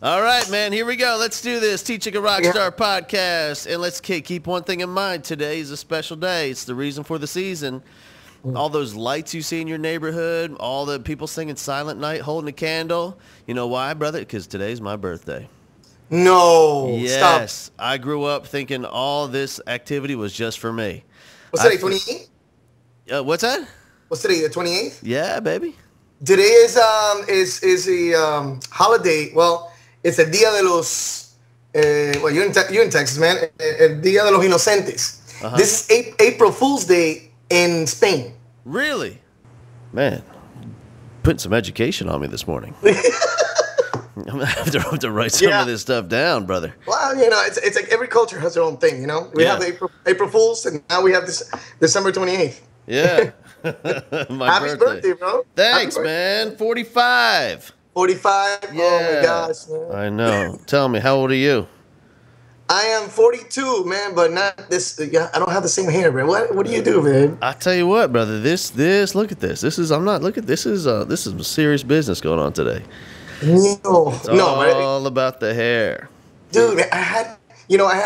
All right, man, here we go. Let's do this. Teaching a Rockstar podcast. And let's keep one thing in mind. Today is a special day. It's the reason for the season. All those lights you see in your neighborhood, all the people singing Silent Night, holding a candle. You know why, brother? Because today's my birthday. No. Yes. Stop. I grew up thinking all this activity was just for me. What's today, 28th? What's that? What's today, the 28th? Yeah, baby. Today is a holiday. Well, it's el Día de los, well, you're in Texas, man. El Día de los Inocentes. This is April Fool's Day in Spain. Really? Man, putting some education on me this morning. I'm going to have to write some of this stuff down, brother. Well, you know, it's like every culture has their own thing, you know? We have April Fools, and now we have this December 28th. Yeah. Happy birthday, bro. Thanks, man. 45. 45? Yeah. Oh, my gosh, man. I know. Tell me, how old are you? I am 42, man, but not this. I don't have the same hair, man. What do you do, man? I tell you what, brother. This. Look at this. This is some serious business going on today. It's all about the hair, dude. I had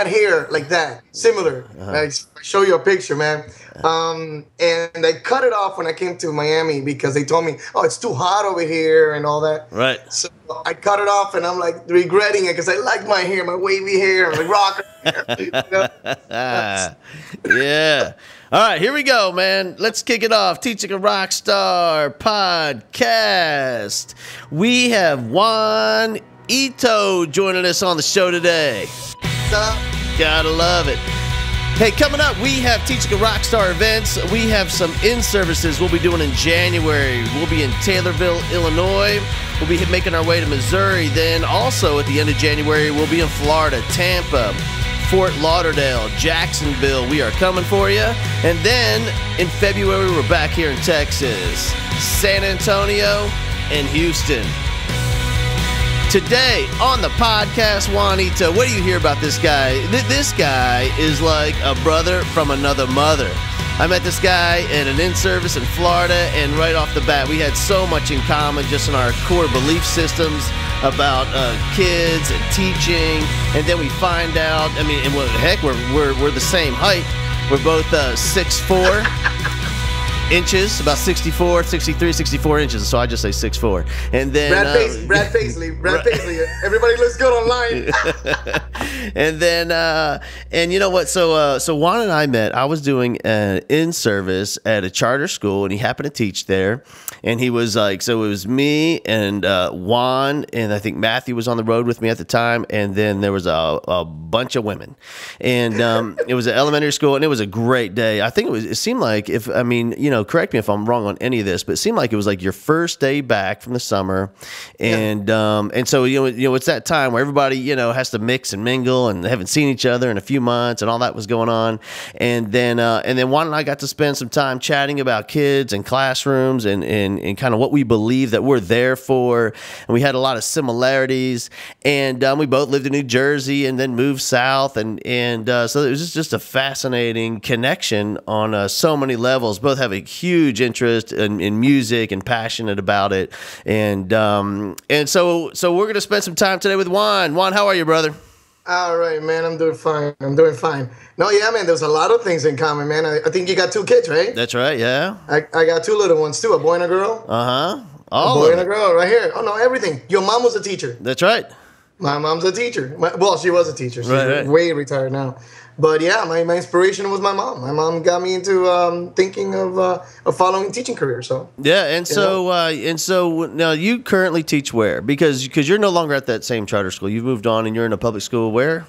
hair like that, similar. I show you a picture, man. And I cut it off when I came to Miami because they told me, "Oh, it's too hot over here" and all that. Right. So I cut it off, and I'm like regretting it because I like my hair, my wavy hair, my rocker hair. Yeah. All right, here we go, man. Let's kick it off. Teaching a Rockstar podcast. We have Juan Ito joining us on the show today. What's up? Gotta love it. Hey, coming up, we have Teaching a Rockstar events. We have some in-services we'll be doing in January. We'll be in Taylorville, Illinois. We'll be making our way to Missouri. Then also at the end of January, we'll be in Florida, Tampa, Fort Lauderdale, Jacksonville. We are coming for you. And then in February, we're back here in Texas, San Antonio, and Houston. Today on the podcast, Juan Ito, what do you hear about this guy? This guy is like a brother from another mother. I met this guy at an in-service in Florida, and right off the bat, we had so much in common just in our core belief systems about kids and teaching. And then we find out, I mean, and heck, we're the same height. We're both 6'4". inches, about 64 inches, so I just say 6'4". And then Brad Paisley. Everybody looks good online. And then and you know what? So Juan and I met. I was doing an in-service at a charter school, and he happened to teach there. And he was like, so it was me and Juan, and I think Matthew was on the road with me at the time. And then there was a bunch of women, and it was an elementary school, and it was a great day. I think it seemed like, correct me if I'm wrong on any of this, but it seemed like it was like your first day back from the summer. And so, it's that time where everybody, has to mix and mingle, and they haven't seen each other in a few months, and all that was going on. And then Juan and I got to spend some time chatting about kids and classrooms and kind of what we believe that we're there for. And we had a lot of similarities, and we both lived in New Jersey and then moved south. And so it was just a fascinating connection on so many levels. Both have a huge interest in music and passionate about it. And so we're going to spend some time today with Juan. Juan, how are you, brother? All right, man. I'm doing fine. No, yeah, man. There's a lot of things in common, man. I think you got 2 kids, right? That's right, yeah. I got 2 little ones, too. A boy and a girl. Uh-huh. A boy and a girl right here. Oh, no, everything. Your mom was a teacher. That's right. My mom's a teacher. Well, she was a teacher. She's right. way retired now. But yeah, my inspiration was my mom. My mom got me into thinking of following a teaching career. So yeah, and so now you currently teach where? Because you're no longer at that same charter school. You've moved on, and you're in a public school where?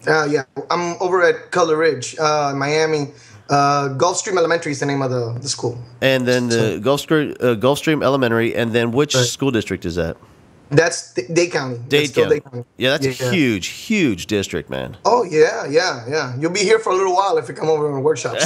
Yeah, I'm over at Color Ridge, Miami. Gulfstream Elementary is the name of the school. And then the Gulfstream Elementary, and then which school district is that? That's Dade County. Dade County. Yeah, that's a huge district, man. Oh, yeah. You'll be here for a little while if you come over to workshops.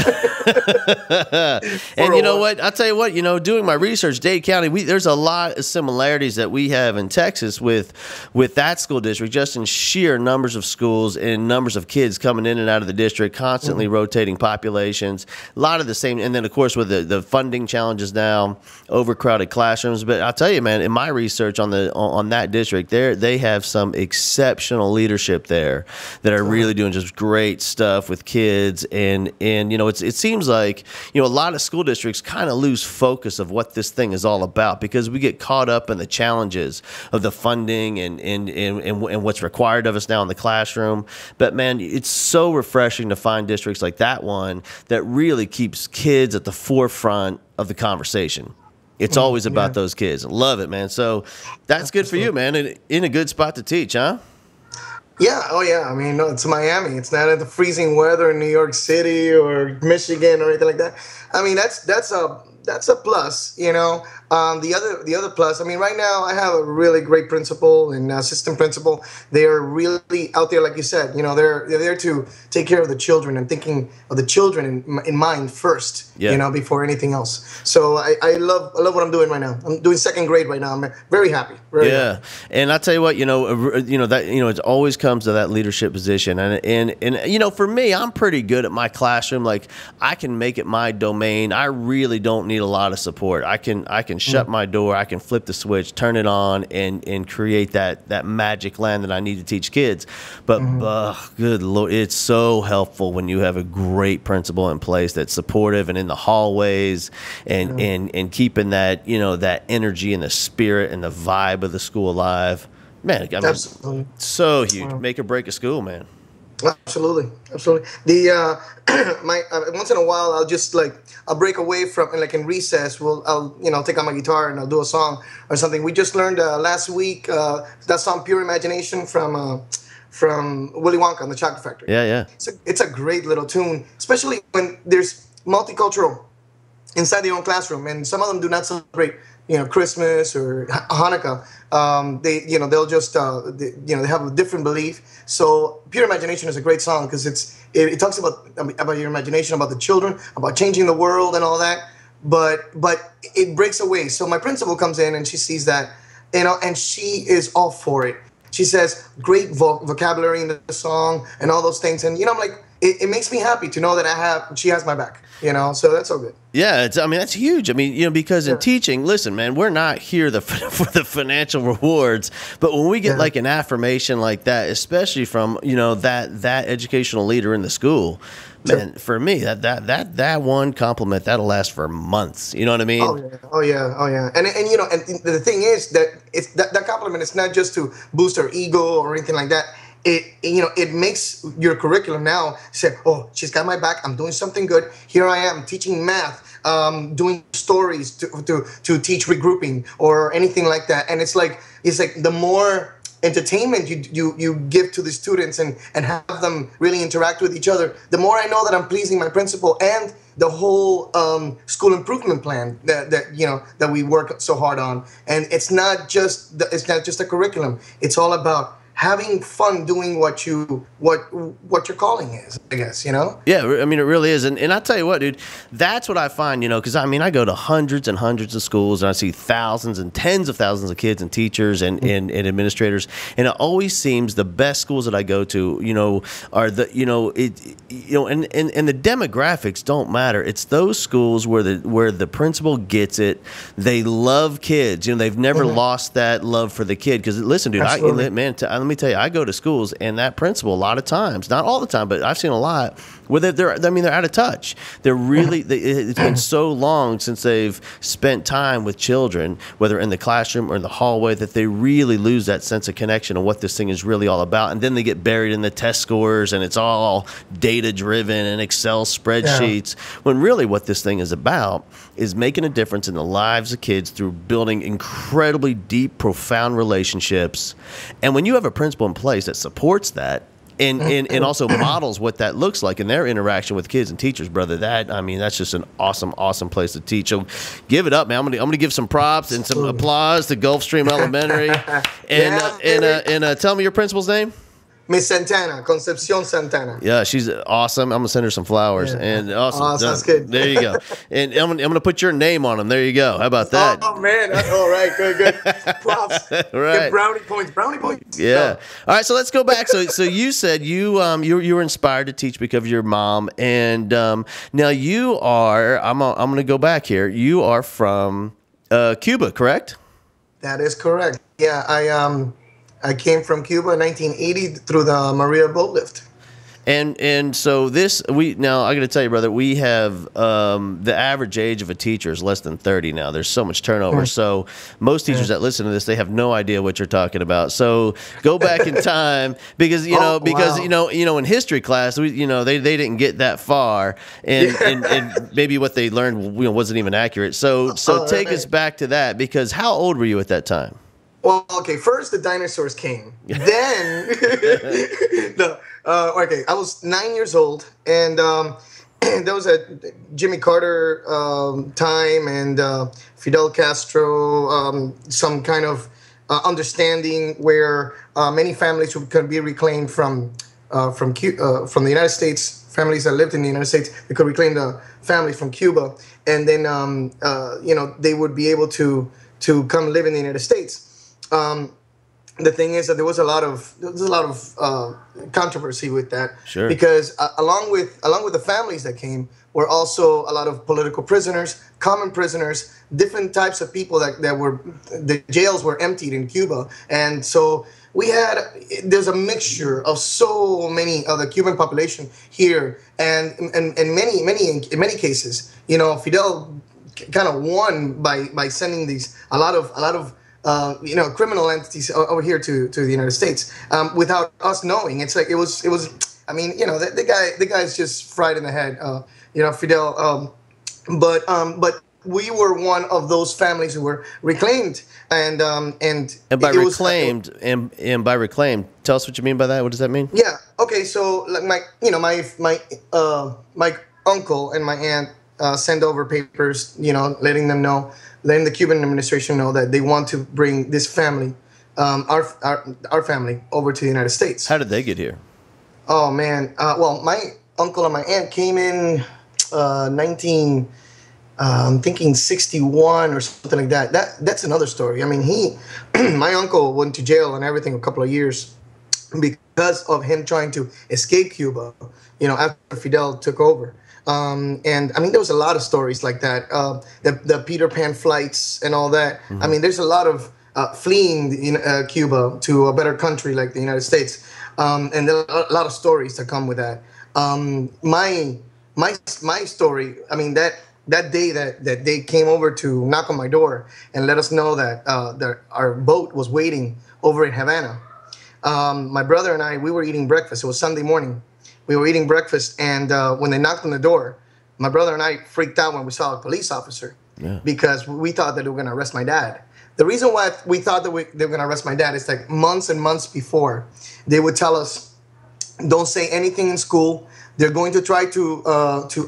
And you know what? I'll tell you what, doing my research, Dade County, there's a lot of similarities that we have in Texas with that school district, just in sheer numbers of schools and numbers of kids coming in and out of the district, constantly rotating populations. A lot of the same. And then, of course, with the funding challenges now, overcrowded classrooms. But I'll tell you, man, in my research on on that district, they have some exceptional leadership there that are really doing just great stuff with kids. And you know, it seems like, you know, a lot of school districts kind of lose focus of what this thing is all about because we get caught up in the challenges of the funding and what's required of us now in the classroom. But man, it's so refreshing to find districts like that one that really keeps kids at the forefront of the conversation. It's always about those kids. Love it, man. So that's good for you, man. In a good spot to teach, huh? Yeah. Oh, yeah. I mean, no, it's Miami. It's not at the freezing weather in New York City or Michigan or anything like that. I mean, that's a plus, you know. The other plus, I mean, right now I have a really great principal and assistant principal. They are really out there, like you said. You know, they're there to take care of the children and thinking of the children in mind first. Yeah. You know, before anything else. So I love what I'm doing right now. I'm doing second grade right now. I'm very happy. Very happy. And I tell you what, you know that it always comes to that leadership position, and you know, for me, I'm pretty good at my classroom. Like I can make it my domain. I really don't need a lot of support. I can shut my door, I can flip the switch, turn it on, and create that magic land that I need to teach kids. But good Lord, it's so helpful when you have a great principal in place that's supportive and in the hallways and keeping that, you know, that energy and the spirit and the vibe of the school alive. Man, I mean, absolutely. So huge. Make or break a school, man. Absolutely. The once in a while I'll break away from, like in recess. I'll take out my guitar and I'll do a song or something. We just learned last week that song "Pure Imagination" from Willy Wonka and the Chocolate Factory. Yeah. It's a great little tune, especially when there's multicultural inside their own classroom, and some of them do not celebrate, you know, Christmas or Hanukkah. They'll just they have a different belief. So Pure Imagination is a great song because it talks about your imagination, about the children, about changing the world and all that. But it breaks away. So my principal comes in and she sees that, you know, and she is all for it. She says great vocabulary in the song and all those things. And you know, I'm like, it makes me happy to know that she has my back. You know, so that's all good. Yeah, I mean, that's huge. I mean, you know, because in teaching, listen, man, we're not here for the financial rewards, but when we get like an affirmation like that, especially from, you know, that educational leader in the school, man, for me, that one compliment, that'll last for months. You know what I mean? Oh yeah. And you know, and the thing is that it's that compliment is not just to boost our ego or anything like that. It makes your curriculum now say, oh, she's got my back. I'm doing something good. Here I am teaching math, doing stories to teach regrouping or anything like that. And it's like the more entertainment you give to the students and have them really interact with each other, the more I know that I'm pleasing my principal and the whole school improvement plan that we work so hard on. And it's not just a curriculum. It's all about having fun doing what your calling is, I guess, you know? Yeah, I mean, it really is. And I tell you what, dude, that's what I find, you know, because I mean, I go to hundreds and hundreds of schools and I see thousands and tens of thousands of kids and teachers and administrators. And it always seems the best schools that I go to, you know, are and the demographics don't matter. It's those schools where the principal gets it. They love kids. You know, they've never lost that love for the kid. Because listen, dude, let me tell you, I go to schools and that principal, a lot of times, not all the time, but I've seen a lot where they're out of touch. They're really, it's been so long since they've spent time with children, whether in the classroom or in the hallway, that they really lose that sense of connection and what this thing is really all about. And then they get buried in the test scores and it's all data driven and Excel spreadsheets, when really what this thing is about is making a difference in the lives of kids through building incredibly deep, profound relationships. And when you have a principal in place that supports that and also models what that looks like in their interaction with kids and teachers, brother, that's just an awesome place to teach. So give it up, man. I'm gonna give some props and some applause to Gulfstream Elementary. And tell me your principal's name. Miss Santana, Concepcion Santana. Yeah, she's awesome. I'm gonna send her some flowers. And awesome. Oh, sounds good. There you go. And I'm gonna put your name on them. There you go. How about that? Oh man. All right. Good. Props. Right. Get brownie points. Yeah. All right. So let's go back. So you said you were inspired to teach because of your mom, and now you are. I'm gonna go back here. You are from Cuba, correct? That is correct. Yeah, I came from Cuba in 1980 through the Maria boat lift. And so this we now I got to tell you, brother, we have the average age of a teacher is less than 30 now. There's so much turnover. So most teachers that listen to this, they have no idea what you're talking about. So go back in time because in history class they didn't get that far and maybe what they learned wasn't even accurate. So take us back to that because how old were you at that time? Well, okay. First, the dinosaurs came. Then, no. Okay, I was 9 years old, and there was a Jimmy Carter time, and Fidel Castro, some kind of understanding where many families could be reclaimed from the United States. Families that lived in the United States, they could reclaim the families from Cuba, and then they would be able to come live in the United States. The thing is that there was a lot of controversy with that, because along with the families that came were also a lot of political prisoners, common prisoners, different types of people that were the jails were emptied in Cuba, and so there's a mixture of so many of the Cuban population here, and in many cases, Fidel kind of won by sending a lot of criminal entities over here to the United States without us knowing. It's like it was. I mean, the guy's just fried in the head. Fidel. But we were one of those families who were reclaimed, and by reclaimed, and by reclaimed, tell us what you mean by that. What does that mean? Yeah. Okay. So like my uncle and my aunt send over papers, letting the Cuban administration know that they want to bring this family, our family, over to the United States. How did they get here? Oh man, well, my uncle and my aunt came in I'm thinking 61 or something like that. That's another story. I mean, my uncle went to jail and everything a couple of years because of him trying to escape Cuba, after Fidel took over. And I mean, there was a lot of stories like that, the Peter Pan flights and all that. Mm-hmm. I mean, there's a lot of fleeing Cuba to a better country like the United States, and there are a lot of stories that come with that. My story, I mean, that day that they came over to knock on my door and let us know that our boat was waiting over in Havana. My brother and I, we were eating breakfast. It was Sunday morning. We were eating breakfast, and when they knocked on the door, my brother and I freaked out when we saw a police officer, because we thought that they were going to arrest my dad. The reason why we thought that they were going to arrest my dad is like months and months before, they would tell us, don't say anything in school. They're going to try to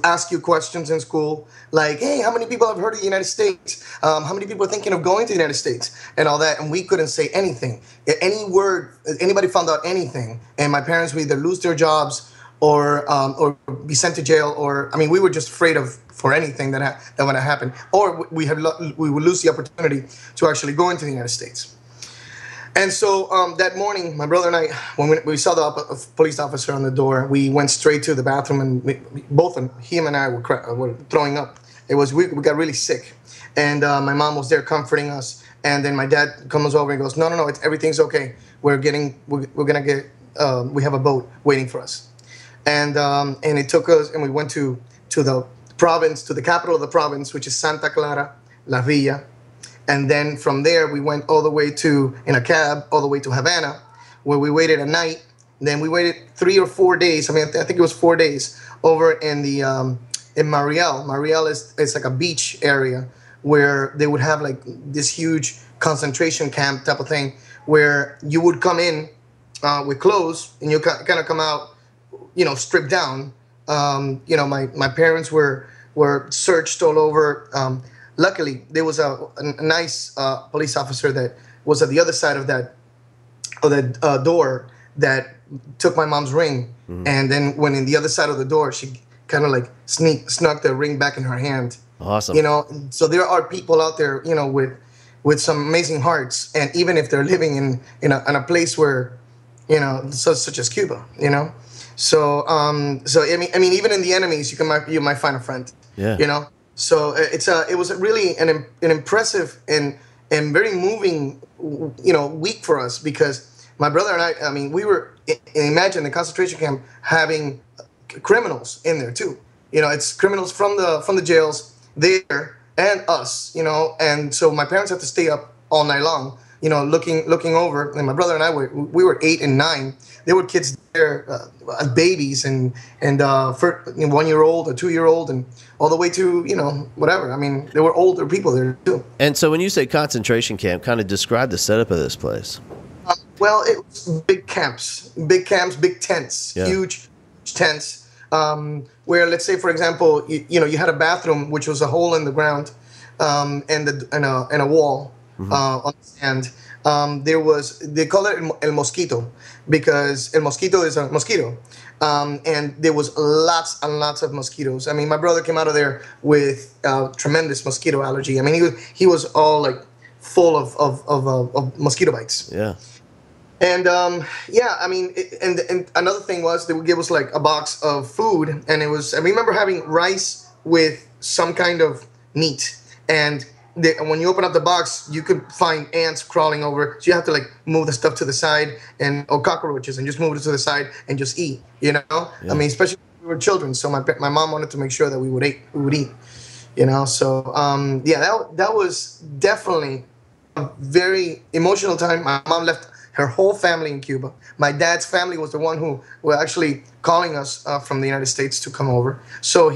ask you questions in school, like, hey, how many people have heard of the United States? How many people are thinking of going to the United States? And all that. And we couldn't say anything. Any word, anybody found out anything, and my parents would either lose their jobs or be sent to jail, or I mean, we were just afraid for anything that would happen, or we would lose the opportunity to actually go into the United States. And so that morning, my brother and I, when we saw the police officer on the door, we went straight to the bathroom, and both him and I were throwing up. We got really sick, and my mom was there comforting us, and then my dad comes over and goes, no, everything's okay. We have a boat waiting for us. And it took us, and we went to the province, to the capital of the province, which is Santa Clara, La Villa. And then from there, we went all the way in a cab, all the way to Havana, where we waited a night. Then we waited 3 or 4 days. I mean, I think it was 4 days over in Mariel. Mariel is like a beach area where they would have like this huge concentration camp type of thing, where you would come in with clothes and you kind of come out, stripped down. My parents were searched all over. Luckily, there was a nice police officer that was at the other side of that door that took my mom's ring. Mm-hmm. And then when in the other side of the door, she kind of like snuck the ring back in her hand. Awesome. So there are people out there, with some amazing hearts, and even if they're living in a place where, such as Cuba, So I mean, even in the enemies, you might find a friend. Yeah. So it was really an impressive and and very moving, week for us, because my brother and I mean, we were, imagine the concentration camp having criminals in there too. It's criminals from the jails there and us, and so my parents had to stay up all night long, looking over. And my brother and I we were 8 and 9. There were kids there, babies and 1-year-old or 2-year-old, and all the way to whatever. I mean, there were older people there too. And so when you say concentration camp, kind of describe the setup of this place. Well, it was big camps, big tents, Yeah. huge tents. Where, let's say, for example, you had a bathroom which was a hole in the ground, and a wall on the sand. They call it el mosquito, because el mosquito is a mosquito, and there was lots and lots of mosquitoes. I mean, my brother came out of there with tremendous mosquito allergy. I mean, he was all like full of mosquito bites. Yeah. And I mean, and another thing was they would give us like a box of food, and I remember having rice with some kind of meat, and when you open up the box, you could find ants crawling over, so you have to like move the stuff to the side, or cockroaches, and just move it to the side and just eat. Yeah. I mean, especially when we were children, so my mom wanted to make sure that we would eat. So that was definitely a very emotional time. My mom left her whole family in Cuba. My dad's family was the one who were actually calling us from the United States to come over. So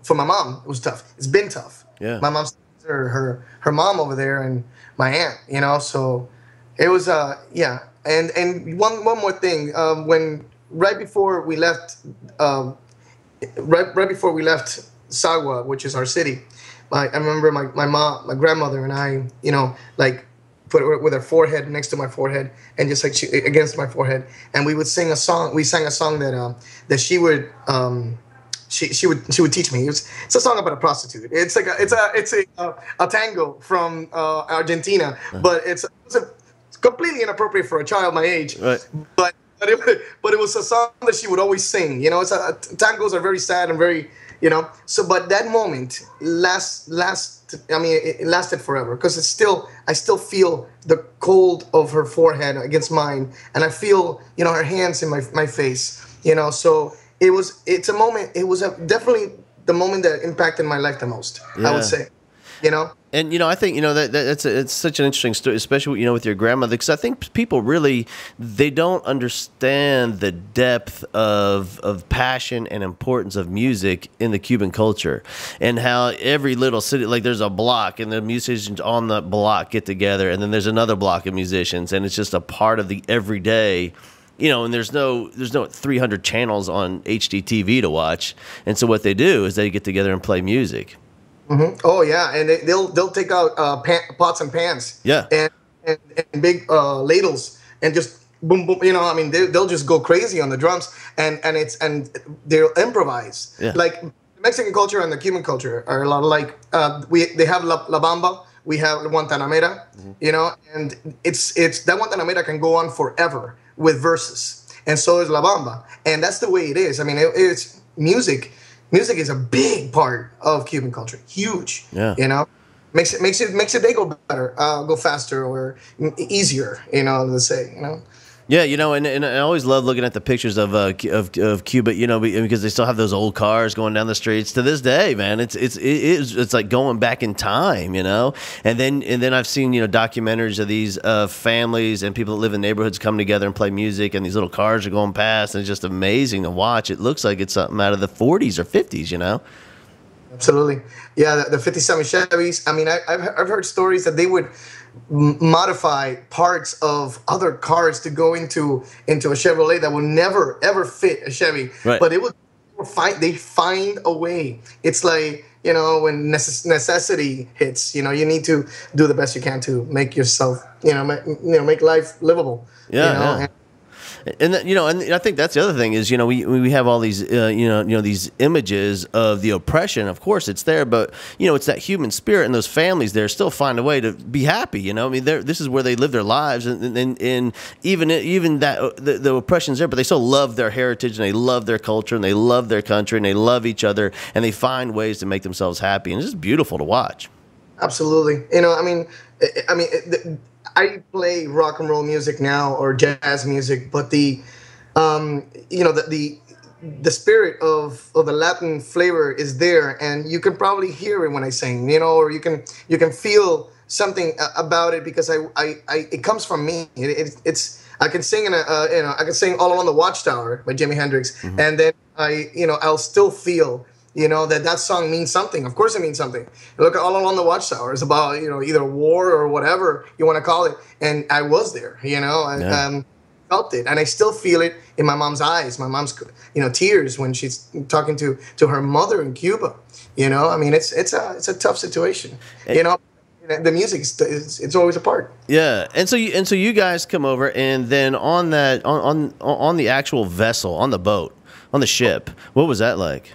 for my mom, it was tough. It's been tough. Yeah. My mom's her mom over there, and my aunt. So it was And one more thing, right before we left Sagua, which is our city. I remember my mom, my grandmother, and I, like put it with her forehead next to my forehead, and just like against my forehead, and we would sing a song. We sang a song that she would she would teach me. It's a song about a prostitute. It's like a tango from Argentina, but it's completely inappropriate for a child my age. Right. But it was a song that she would always sing. Tangos are very sad and very. But that moment it lasted forever, because I still feel the cold of her forehead against mine, and I feel, her hands in my face, so it's a moment, it was definitely the moment that impacted my life the most, I would say, And I think it's such an interesting story, especially with your grandmother, because I think people really they don't understand the depth of passion and importance of music in the Cuban culture, and how every little city, like there's a block, and the musicians on the block get together, and then there's another block of musicians, and it's just a part of the everyday. And there's no 300 channels on HDTV to watch, and so what they do is they get together and play music. Mm-hmm. Oh yeah, and they'll take out pots and pans, and big ladles, and just boom boom. They'll just go crazy on the drums, and they'll improvise. Yeah. Like the Mexican culture and the Cuban culture are a lot alike. They have La Bamba, we have Guantanamera, and it's that Guantanamera can go on forever with verses, and so is La Bamba, and that's the way it is. It's music. Music is a big part of Cuban culture, huge. Yeah. Makes your day go better, go faster, or easier. Let's say. Yeah, and I always love looking at the pictures of Cuba, because they still have those old cars going down the streets to this day, man. It's like going back in time, And then I've seen documentaries of these families and people that live in neighborhoods come together and play music, and these little cars are going past, and it's just amazing to watch. It looks like it's something out of the 40s or 50s, Absolutely, yeah. The '57 Chevys. I've heard stories that they would modify parts of other cars to go into a Chevrolet that would never ever fit a Chevy, right. But they find a way. It's like when necessity hits, you need to do the best you can to make yourself make life livable. Yeah. And and I think that's the other thing is, we have all these, these images of the oppression. Of course, it's there, but it's that human spirit, and those families there still find a way to be happy. I mean, this is where they live their lives, and even that the oppression's there, but they still love their heritage, and they love their culture, and they love their country, and they love each other, and they find ways to make themselves happy, and it's just beautiful to watch. Absolutely. I play rock and roll music now, or jazz music, but the spirit of the Latin flavor is there, and you can probably hear it when I sing, or you can feel something about it, because it comes from me. It's I can sing I can sing All Along the Watchtower by Jimi Hendrix, and then I'll still feel that song means something. Of course it means something. Look at All Along the Watchtower. It's about, either war or whatever you want to call it. And I was there, and felt it. And I still feel it in my mom's eyes, my mom's, tears when she's talking to her mother in Cuba. It's a tough situation. The music it's always a part. Yeah. And so you guys come over, and then on that, on the actual vessel, on the boat, on the ship, what was that like?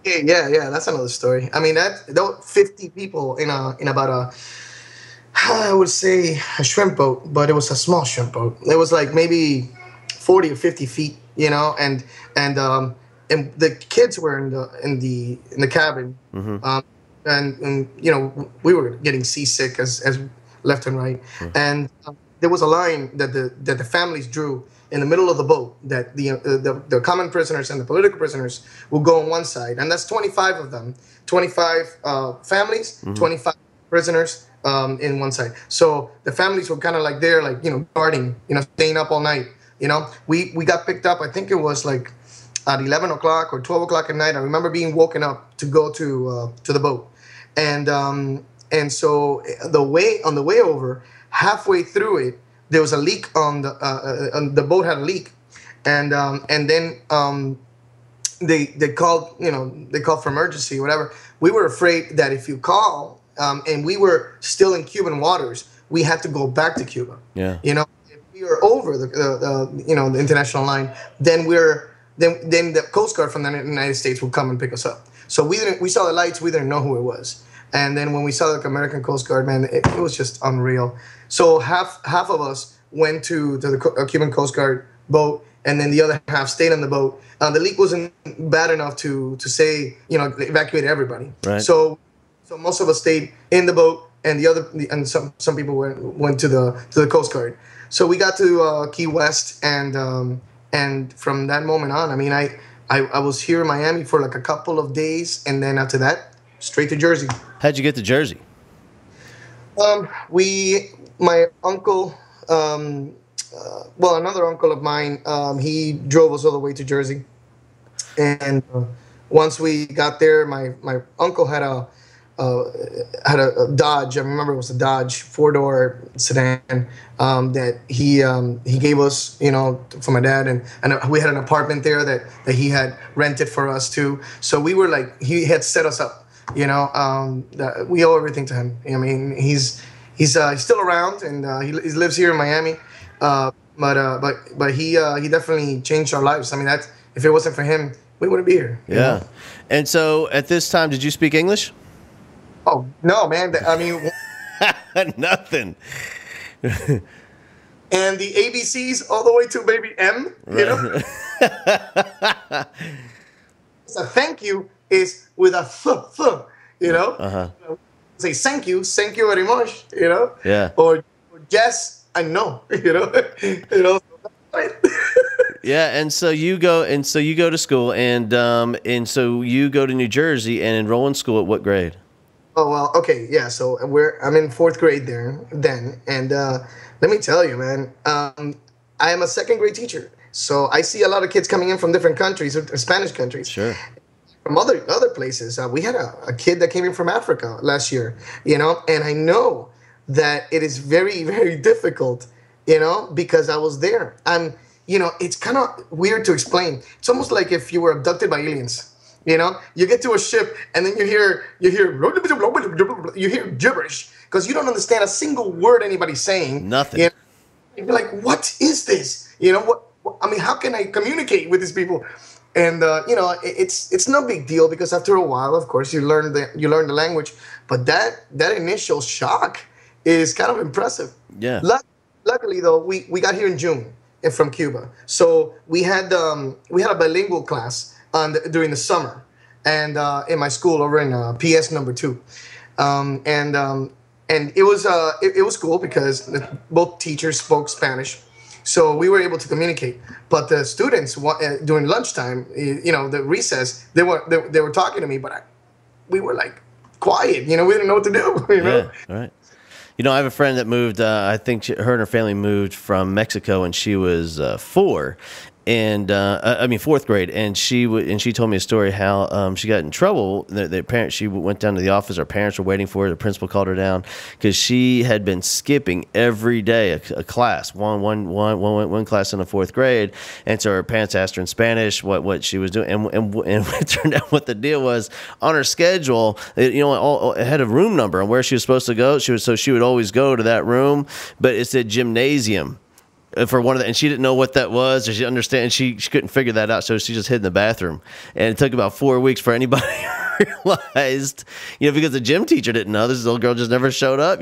Yeah, that's another story. I mean, there were 50 people in about I would say a shrimp boat, but it was a small shrimp boat. It was like maybe 40 or 50 feet, and the kids were in the cabin, and we were getting seasick as left and right, and there was a line that the families drew in the middle of the boat, that the common prisoners and the political prisoners will go on one side, and that's 25 of them, 25 families, 25 prisoners in one side. So the families were kind of like there, like guarding, staying up all night. We got picked up. I think it was like at 11 o'clock or 12 o'clock at night. I remember being woken up to go to the boat, and so on the way over, halfway through it, there was a leak on the boat had a leak, and then they called for emergency, whatever. We were afraid that if you call, and we were still in Cuban waters, we had to go back to Cuba. Yeah. If we were over the international line, then the Coast Guard from the United States would come and pick us up. So we saw the lights, we didn't know who it was. And then when we saw the American Coast Guard, man, it was just unreal. So half of us went to the Cuban Coast Guard boat, and then the other half stayed on the boat. The leak wasn't bad enough to say, evacuate everybody. Right. So most of us stayed in the boat, and some people went to the Coast Guard. So we got to Key West, and from that moment on, I mean, I was here in Miami for like a couple of days, and then after that, straight to Jersey. How'd you get to Jersey? My uncle, another uncle of mine, he drove us all the way to Jersey. And once we got there, my uncle had a Dodge. I remember it was a Dodge 4-door sedan that he gave us, for my dad, and we had an apartment there that he had rented for us too. So we were like, he had set us up. We owe everything to him. I mean, he's still around, and he lives here in Miami. But he definitely changed our lives. I mean, if it wasn't for him, we wouldn't be here. Yeah. And so at this time, did you speak English? Oh no, man! I mean, nothing. And the ABCs all the way to baby M. So thank you is with a say thank you very much, Yeah. or yes and no, Yeah, and so you go to school, and so you go to New Jersey and enroll in school at what grade? Oh well, okay, yeah. So I'm in 4th grade then, and let me tell you, man, I am a 2nd grade teacher, so I see a lot of kids coming in from different countries, Spanish countries. Sure. From other places. We had a kid that came in from Africa last year, and I know that it is very, very difficult, because I was there. And, it's kind of weird to explain. It's almost like if you were abducted by aliens. You get to a ship, and then you hear gibberish because you don't understand a single word anybody's saying. Nothing. You're like, what is this? I mean, how can I communicate with these people? And it's no big deal because after a while, of course, you learn the language. But that initial shock is kind of impressive. Yeah. Luckily, though, we got here in June from Cuba, so we had a bilingual class during the summer, and in my school over in PS number 2, and it was cool because both teachers spoke Spanish, so we were able to communicate. But the students during lunchtime, the recess, they were talking to me, but we were like quiet. We didn't know what to do. Yeah, right. I have a friend that moved. I think her and her family moved from Mexico, and she was 4, and fourth grade, and she told me a story how she got in trouble. Their parents, she went down to the office. Her parents were waiting for her. The principal called her down because she had been skipping every day a class, one class in the fourth grade, and so her parents asked her in Spanish what she was doing, and it turned out what the deal was on her schedule. It had a room number on where she was supposed to go. She would always go to that room, but it said gymnasium for one of and she didn't know what that was, or she understand. She couldn't figure that out, so she just hid in the bathroom. And it took about 4 weeks for anybody realized, because the gym teacher didn't know. This little girl just never showed up,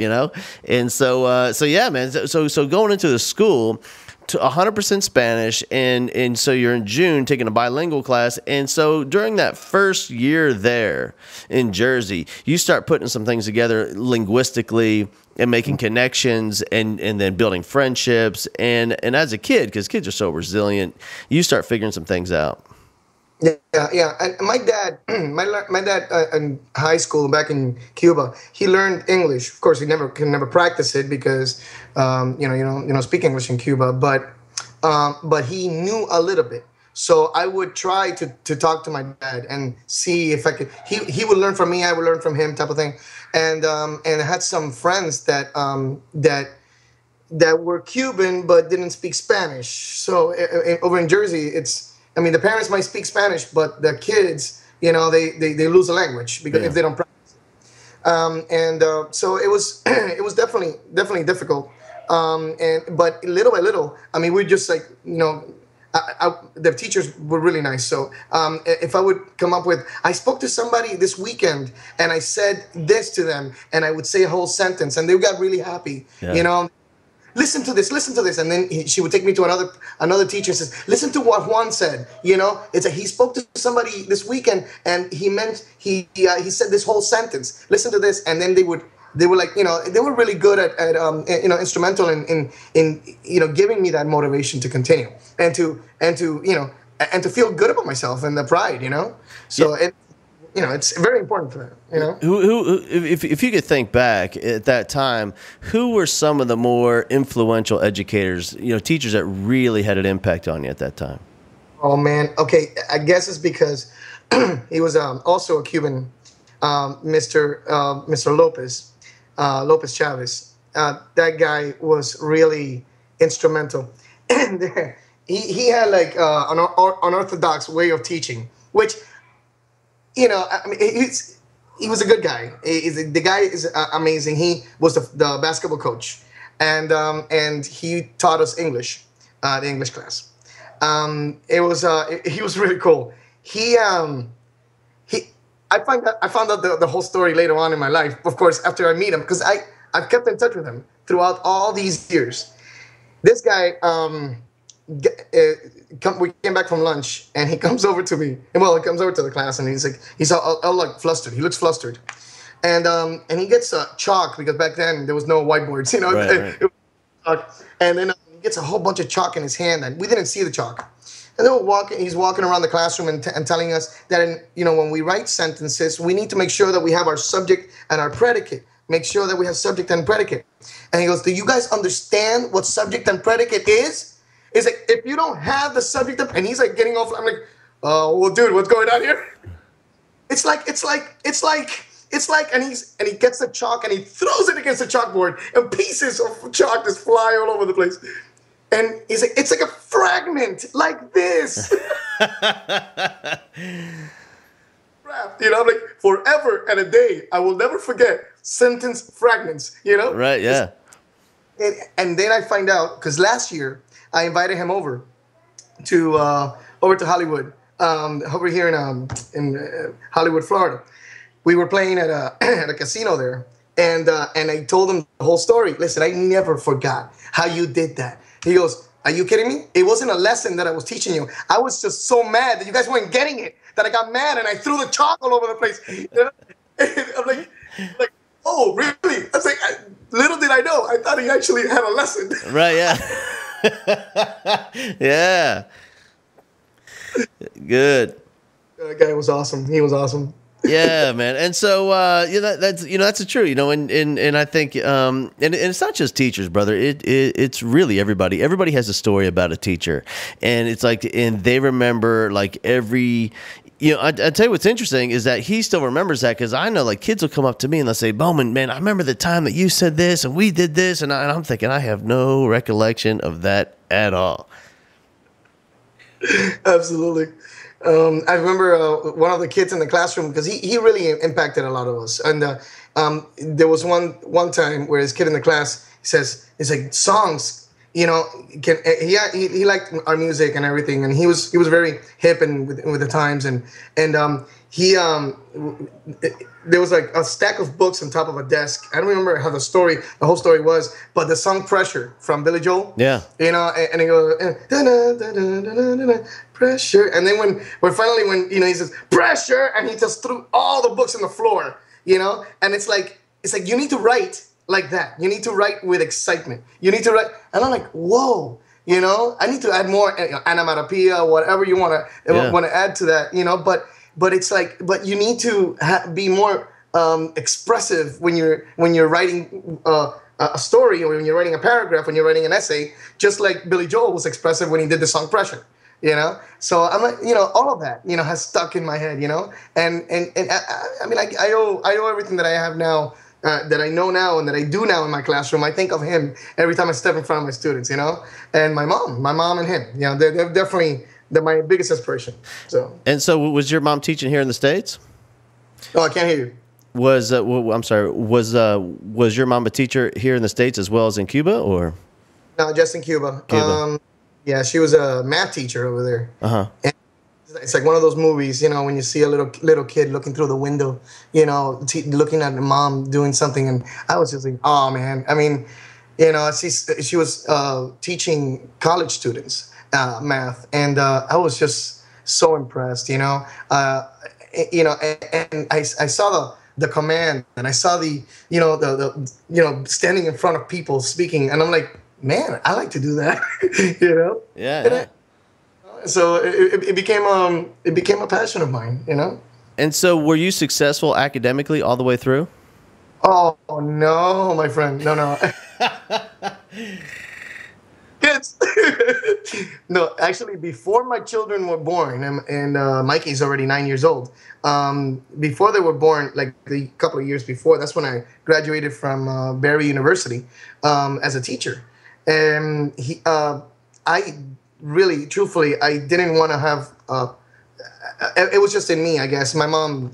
And so yeah, man. So going into the school to 100% Spanish, and so you're in June taking a bilingual class, and so during that first year there in Jersey, you start putting some things together linguistically and making connections, and then building friendships, and as a kid, because kids are so resilient, you start figuring some things out. Yeah. And my dad, my dad in high school back in Cuba, he learned English. Of course, he can never practice it because you don't speak English in Cuba. But he knew a little bit. So I would try to talk to my dad and see if I could. He would learn from me, I would learn from him, type of thing. And I had some friends that were Cuban but didn't speak Spanish. So over in Jersey, the parents might speak Spanish, but the kids, they lose the language because if they don't practice it. So it was definitely difficult. But little by little, we just like, the teachers were really nice. So if I would come up with, I spoke to somebody this weekend and I said this to them, and I would say a whole sentence, and they got really happy. Listen to this, and then she would take me to another teacher and says, listen to what Juan said. It's he spoke to somebody this weekend, and he said this whole sentence. Listen to this, and then they were like, they were really good at instrumental in giving me that motivation to continue and to feel good about myself and the pride, So it's very important for that, Who if you could think back at that time, who were some of the more influential educators, teachers that really had an impact on you at that time? Oh man, okay, I guess it's because he was also a Cuban, Mr. Lopez Chavez. That guy was really instrumental, and he had like an unorthodox way of teaching, which he was a good guy. The guy is amazing. He was the basketball coach, and he taught us English, the English class. He was really cool. I found out the whole story later on in my life, of course, after I meet him, because I've kept in touch with him throughout all these years. This guy, we came back from lunch, and he comes over to me. He comes over to the class, and he's all like flustered. He looks flustered, and he gets chalk, because back then there was no whiteboards, Right. And then he gets a whole bunch of chalk in his hand, and we didn't see the chalk. And then he's walking around the classroom and telling us that, when we write sentences, we need to make sure that we have our subject and our predicate. Make sure that we have subject and predicate. And he goes, do you guys understand what subject and predicate is? It's like, if you don't have the subject, and he's like getting off, I'm like, oh, well, dude, what's going on here? It's like, and he gets the chalk and he throws it against the chalkboard, and pieces of chalk just fly all over the place. And he's like, it's like a fragment, like this. I'm like, forever and a day, I will never forget sentence fragments, Right, yeah. And then I find out, because last year I invited him over over to Hollywood, over here in Hollywood, Florida. We were playing at a at a casino there, and I told him the whole story. Listen, I never forgot how you did that. He goes, "Are you kidding me? It wasn't a lesson that I was teaching you. I was just so mad that you guys weren't getting it that I got mad and I threw the chalk all over the place." I'm like, oh, really? I was like, little did I know. I thought he actually had a lesson. Right? Yeah. Yeah. Good. That guy was awesome. He was awesome. Yeah, man. And so, that's the truth, and I think, and it's not just teachers, brother. It's really everybody. Everybody has a story about a teacher, and it's like, and they remember like every. I tell you what's interesting is that he still remembers that, because I know like kids will come up to me and they'll say, "Bowman, man, I remember the time that you said this and we did this," and I'm thinking I have no recollection of that at all. Absolutely. I remember one of the kids in the classroom, because he really impacted a lot of us. And there was one time where his kid in the class says, "It's like songs." He liked our music and everything, and he was very hip and with the times, and there was like a stack of books on top of a desk. I don't remember how the whole story was, but the song "Pressure" from Billy Joel. Yeah. And he goes, "Pressure," and then when finally he says "Pressure," and he just threw all the books on the floor, and it's like you need to write like that. You need to write with excitement. You need to write, and I'm like, whoa, I need to add more onomatopoeia, whatever you want to add to that, But it's like, but you need to be more expressive when you're writing a story, or when you're writing a paragraph, when you're writing an essay, just like Billy Joel was expressive when he did the song "Pressure." So I'm like, all of that, has stuck in my head, and I mean, I owe everything that I have now. That I know now and that I do now in my classroom. I think of him every time I step in front of my students, and my mom and him, they're definitely my biggest inspiration. So was your mom teaching here in the States? Oh, I can't hear you. I'm sorry. Was your mom a teacher here in the States as well as in Cuba, or? No, just in Cuba. Yeah, she was a math teacher over there. Uh-huh. It's like one of those movies, when you see a little kid looking through the window, looking at the mom doing something, and I was just like, oh man. I mean, she was teaching college students math, and I was just so impressed, and I saw the command, and I saw the standing in front of people speaking, and I'm like, man, I like to do that, Yeah. So it became a passion of mine, And so, were you successful academically all the way through? Oh no, my friend, no. Kids. No, actually, before my children were born, and Mikey's already 9 years old. Before they were born, like a couple of years before, that's when I graduated from Barry University as a teacher, and really, truthfully, I didn't want to have. It was just in me, I guess. My mom,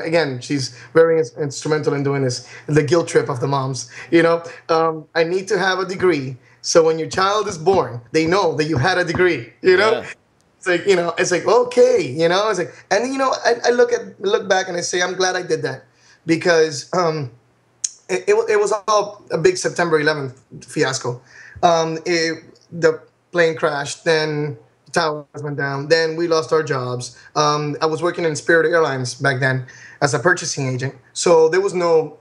again, she's very instrumental in doing this. The guilt trip of the moms, I need to have a degree, so when your child is born, they know that you had a degree. Yeah. It's like it's like okay, it's like, and I look back and I say I'm glad I did that, because it was all a big September 11th fiasco. The plane crashed, then the towers went down, then we lost our jobs. I was working in Spirit Airlines back then as a purchasing agent, so there was no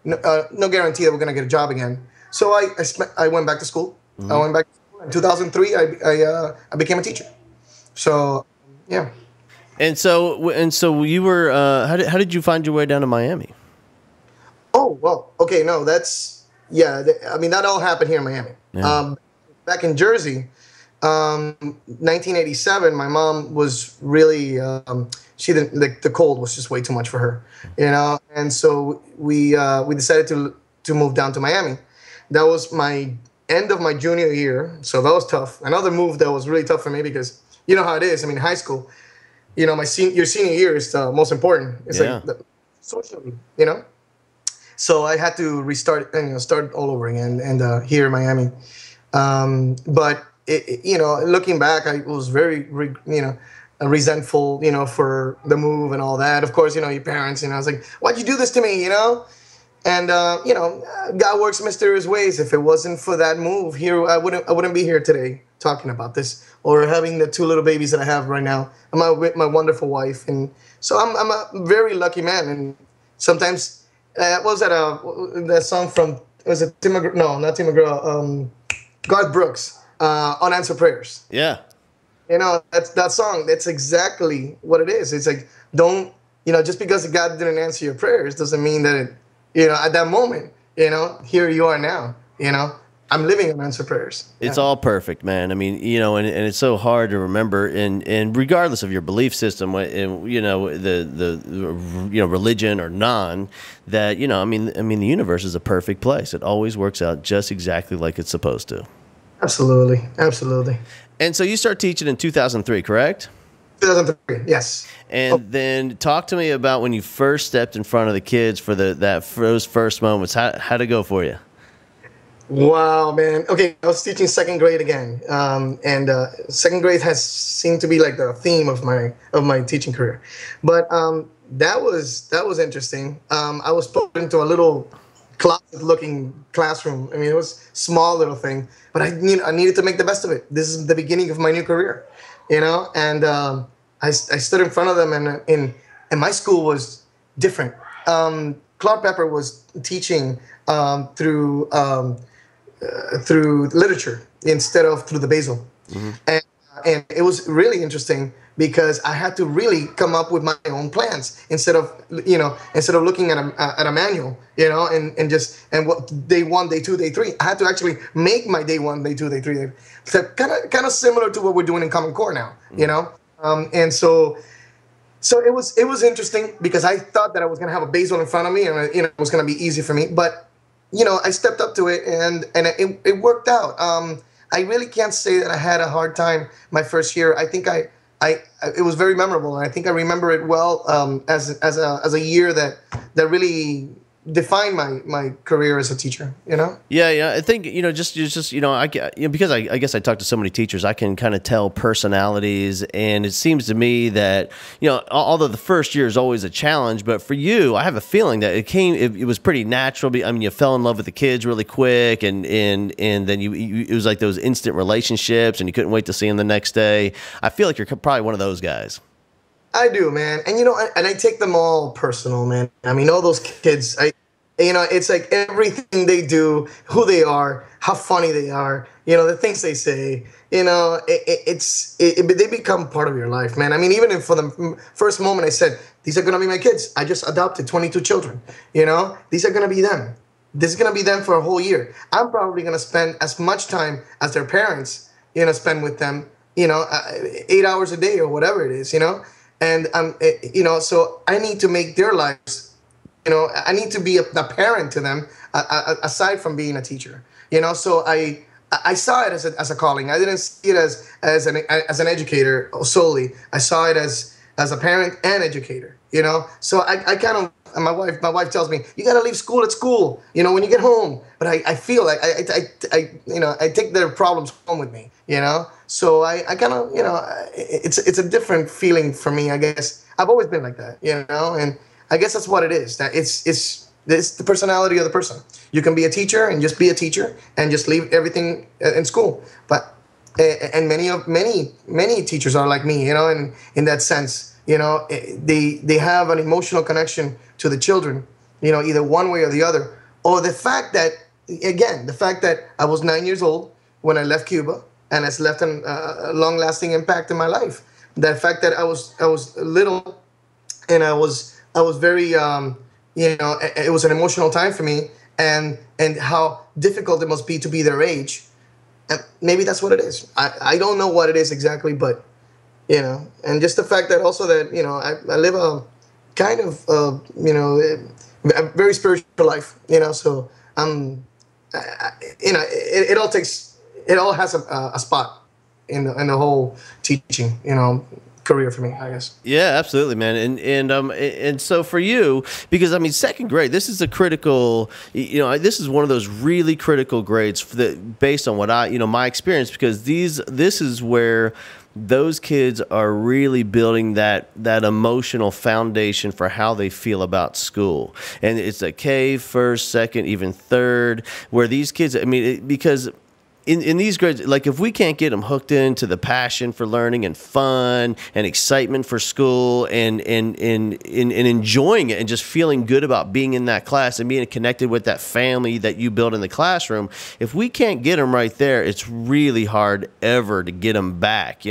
guarantee that we're going to get a job again. So I went back to school. Mm-hmm. I went back to school. In 2003, I became a teacher. So, yeah. And so you were, how did you find your way down to Miami? Oh, well, okay, no, I mean, that all happened here in Miami. Yeah. Back in Jersey, 1987, my mom was really, she didn't, like, the cold was just way too much for her, and so we decided to move down to Miami. That was my end of my junior year, so that was tough. Another move that was really tough for me, because you know how it is. I mean, high school, your senior year is the most important. It's like socially, So I had to restart and start all over again, and here in Miami. But looking back, I was very, resentful, for the move and all that. Of course, your parents, I was like, why'd you do this to me, And God works mysterious ways. If it wasn't for that move here, I wouldn't be here today talking about this or having the two little babies that I have right now. With my wonderful wife, and so I'm a very lucky man. And sometimes, what was that song from? Was it Tim McGraw? No, not Tim McGraw. Garth Brooks. Unanswered prayers. Yeah. That's that song. That's exactly what it is. It's like, don't, just because God didn't answer your prayers doesn't mean that it, at that moment, here you are now, I'm living unanswered prayers. It's all perfect, man. I mean, and it's so hard to remember, and regardless of your belief system, and the religion or non, that I mean, the universe is a perfect place. It always works out just exactly like it's supposed to. Absolutely, absolutely. And so you start teaching in 2003, correct? 2003, yes. And then talk to me about when you first stepped in front of the kids for those first moments. How'd it go for you? Wow, man. Okay, I was teaching second grade again, and second grade has seemed to be like the theme of my teaching career. But that was interesting. I was put into a little closet-looking classroom. I mean, it was a small little thing, but I needed to make the best of it. This is the beginning of my new career, And I stood in front of them, and my school was different. Clark Pepper was teaching through literature instead of through the Basel. Mm-hmm. And it was really interesting because I had to really come up with my own plans instead of looking at a manual, and what day 1, day 2, day 3. I had to actually make my day 1, day 2, day 3. So kind of similar to what we're doing in Common Core now, and so it was interesting because I thought that I was gonna have a Basel in front of me and it was gonna be easy for me, but I stepped up to it and it worked out. I really can't say that I had a hard time my first year. I think it was very memorable, and I think I remember it well as a year that really defined my career as a teacher. Yeah. I think just because I guess I talk to so many teachers, I can kind of tell personalities, and it seems to me that although the first year is always a challenge, but for you, I have a feeling that it was pretty natural. I mean, you fell in love with the kids really quick, and then it was like those instant relationships, and you couldn't wait to see them the next day. I feel like you're probably one of those guys. I do, man. And and I take them all personal, man. I mean, all those kids, it's like everything they do, who they are, how funny they are, the things they say, they become part of your life, man. I mean, even if for the first moment I said, these are going to be my kids. I just adopted 22 children, these are going to be them. This is going to be them for a whole year. I'm probably going to spend as much time as their parents, spend with them, 8 hours a day or whatever it is, And, so I need to make their lives, I need to be a parent to them, aside from being a teacher, So I saw it as a calling. I didn't see it as an educator solely. I saw it as a parent and educator, So I kind of, my wife tells me, you got to leave school at school, when you get home. But I feel like I take their problems home with me, So I kind of, it's a different feeling for me, I guess. I've always been like that, and I guess that's what it is. That it's the personality of the person. You can be a teacher and just be a teacher and just leave everything in school. But and many teachers are like me, in that sense. They have an emotional connection to the children, either one way or the other. Or the fact that I was 9 years old when I left Cuba, and it's left a long-lasting impact in my life. The fact that I was little, and I was very, it was an emotional time for me, and how difficult it must be to be their age. And maybe that's what it is. I don't know what it is exactly, but, and just the fact that also that, I live a kind of, a very spiritual life, so it all has a spot in the whole teaching, career for me, I guess. Yeah, absolutely, man. And so for you, because I mean, second grade, this is a critical, this is one of those really critical grades that, based on what my experience, because this is where those kids are really building that emotional foundation for how they feel about school. And it's a K, first, second, even third, where these kids, I mean, because in these grades, like if we can't get them hooked into the passion for learning and fun and excitement for school and enjoying it and just feeling good about being in that class and being connected with that family that you build in the classroom, if we can't get them right there, it's really hard ever to get them back,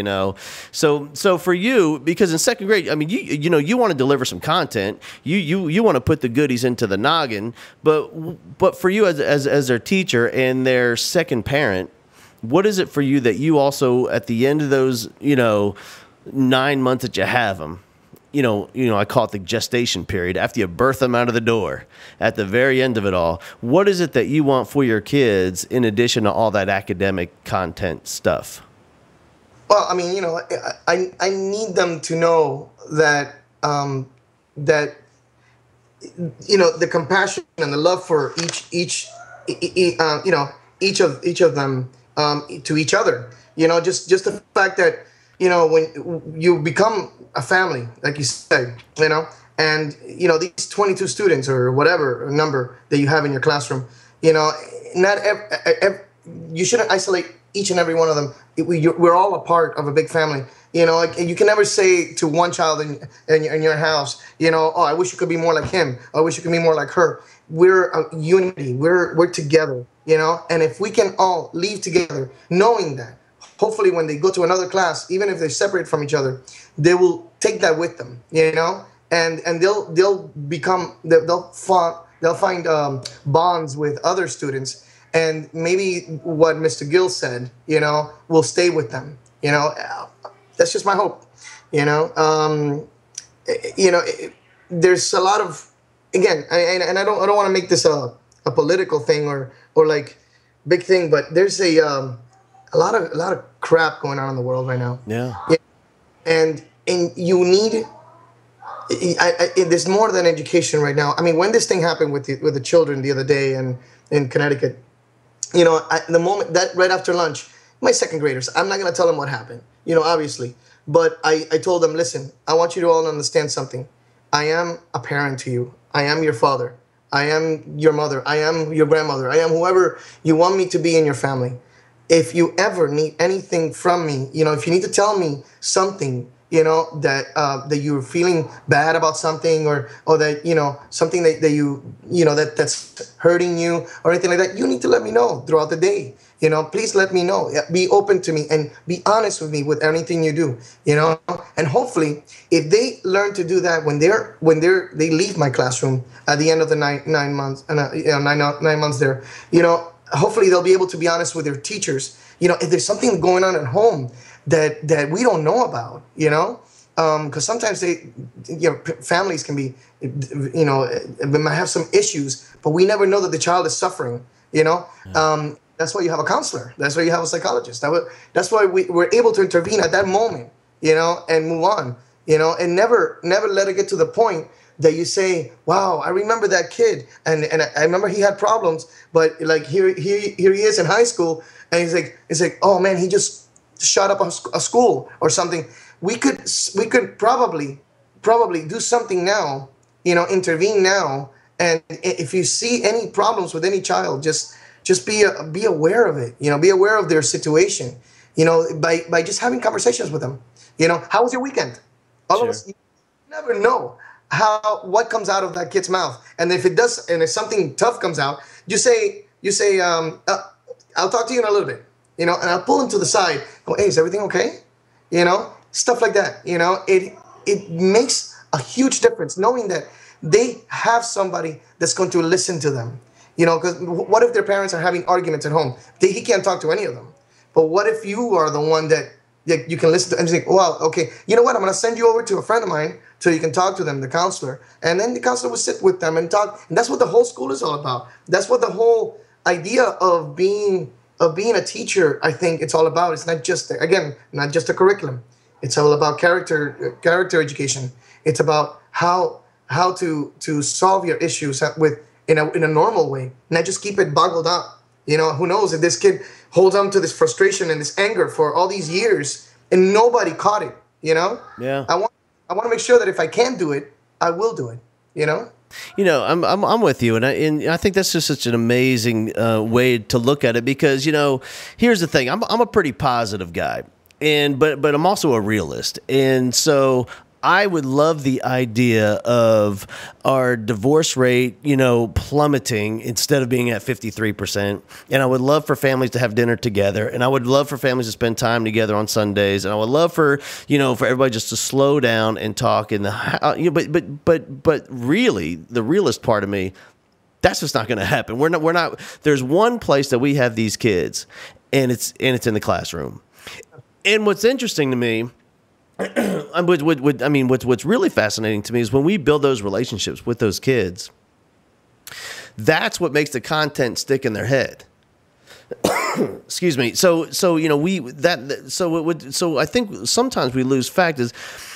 So for you, because in second grade, I mean, you want to deliver some content, you want to put the goodies into the noggin, but for you as their teacher and their second parent, what is it for you that you also, at the end of those, 9 months that you have them, I call it the gestation period, after you birth them out of the door, at the very end of it all, what is it that you want for your kids in addition to all that academic content stuff? Well, I mean, I need them to know that, the compassion and the love for each of them, to each other, just the fact that, when you become a family, like you say, and, these 22 students or whatever number that you have in your classroom, you shouldn't isolate each and every one of them. We're all a part of a big family. You can never say to one child in your house, oh, I wish you could be more like him. I wish you could be more like her. We're a unity. We're together, and if we can all leave together, knowing that, hopefully when they go to another class, even if they're separate from each other, they will take that with them, and they'll find bonds with other students, and maybe what Mr. Gill said, will stay with them. That's just my hope. There's a lot of, again, and I don't want to make this a political thing or like big thing, but there's a lot of crap going on in the world right now. Yeah. And you need, there's more than education right now. I mean, when this thing happened with the children the other day in Connecticut, the moment that right after lunch, my second graders, I'm not going to tell them what happened, obviously, but I told them, listen, I want you to all understand something. I am a parent to you. I am your father. I am your mother. I am your grandmother. I am whoever you want me to be in your family. If you ever need anything from me, if you need to tell me something, that you're feeling bad about something or that, something that you, that's hurting you or anything like that, you need to let me know throughout the day. Please let me know. Be open to me and be honest with me with anything you do, and hopefully if they learn to do that when they leave my classroom at the end of the nine months and 9 months there, hopefully they'll be able to be honest with their teachers, if there's something going on at home that we don't know about, because sometimes families can be, might have some issues, but we never know that the child is suffering, That's why you have a counselor. That's why you have a psychologist. That's why we're able to intervene at that moment, and move on, and never let it get to the point that you say, wow, I remember that kid, and I remember he had problems, but like here he is in high school, and he's like, oh man, he just shut up a school or something. We could probably do something now, intervene now, and if you see any problems with any child, just be aware of it, be aware of their situation, by just having conversations with them. How was your weekend? All of us, you never know what comes out of that kid's mouth. And if it does, and if something tough comes out, you say, I'll talk to you in a little bit, and I'll pull him to the side, go, hey, is everything okay? Stuff like that, it makes a huge difference knowing that they have somebody that's going to listen to them. Because what if their parents are having arguments at home? He can't talk to any of them. But what if you are the one that you can listen to and think, well, okay, you know what? I'm going to send you over to a friend of mine so you can talk to them, the counselor. And then the counselor will sit with them and talk. And that's what the whole school is all about. That's what the whole idea of being a teacher, I think it's all about. It's not just, again, not just a curriculum. It's all about character education. It's about how to solve your issues with in a normal way, not just keep it boggled up. Who knows if this kid holds on to this frustration and this anger for all these years and nobody caught it. Yeah. I want to make sure that if I can do it, I will do it. I'm with you, and I think that's just such an amazing way to look at it because here's the thing: I'm a pretty positive guy, but I'm also a realist, and so I would love the idea of our divorce rate, plummeting instead of being at 53%. And I would love for families to have dinner together. And I would love for families to spend time together on Sundays. And I would love for everybody just to slow down and talk but really the realist part of me, that's just not going to happen. We're not, there's one place that we have these kids and it's in the classroom. And what's interesting to me, what's really fascinating to me is when we build those relationships with those kids, that's what makes the content stick in their head. Excuse me. So I think sometimes we lose fact is,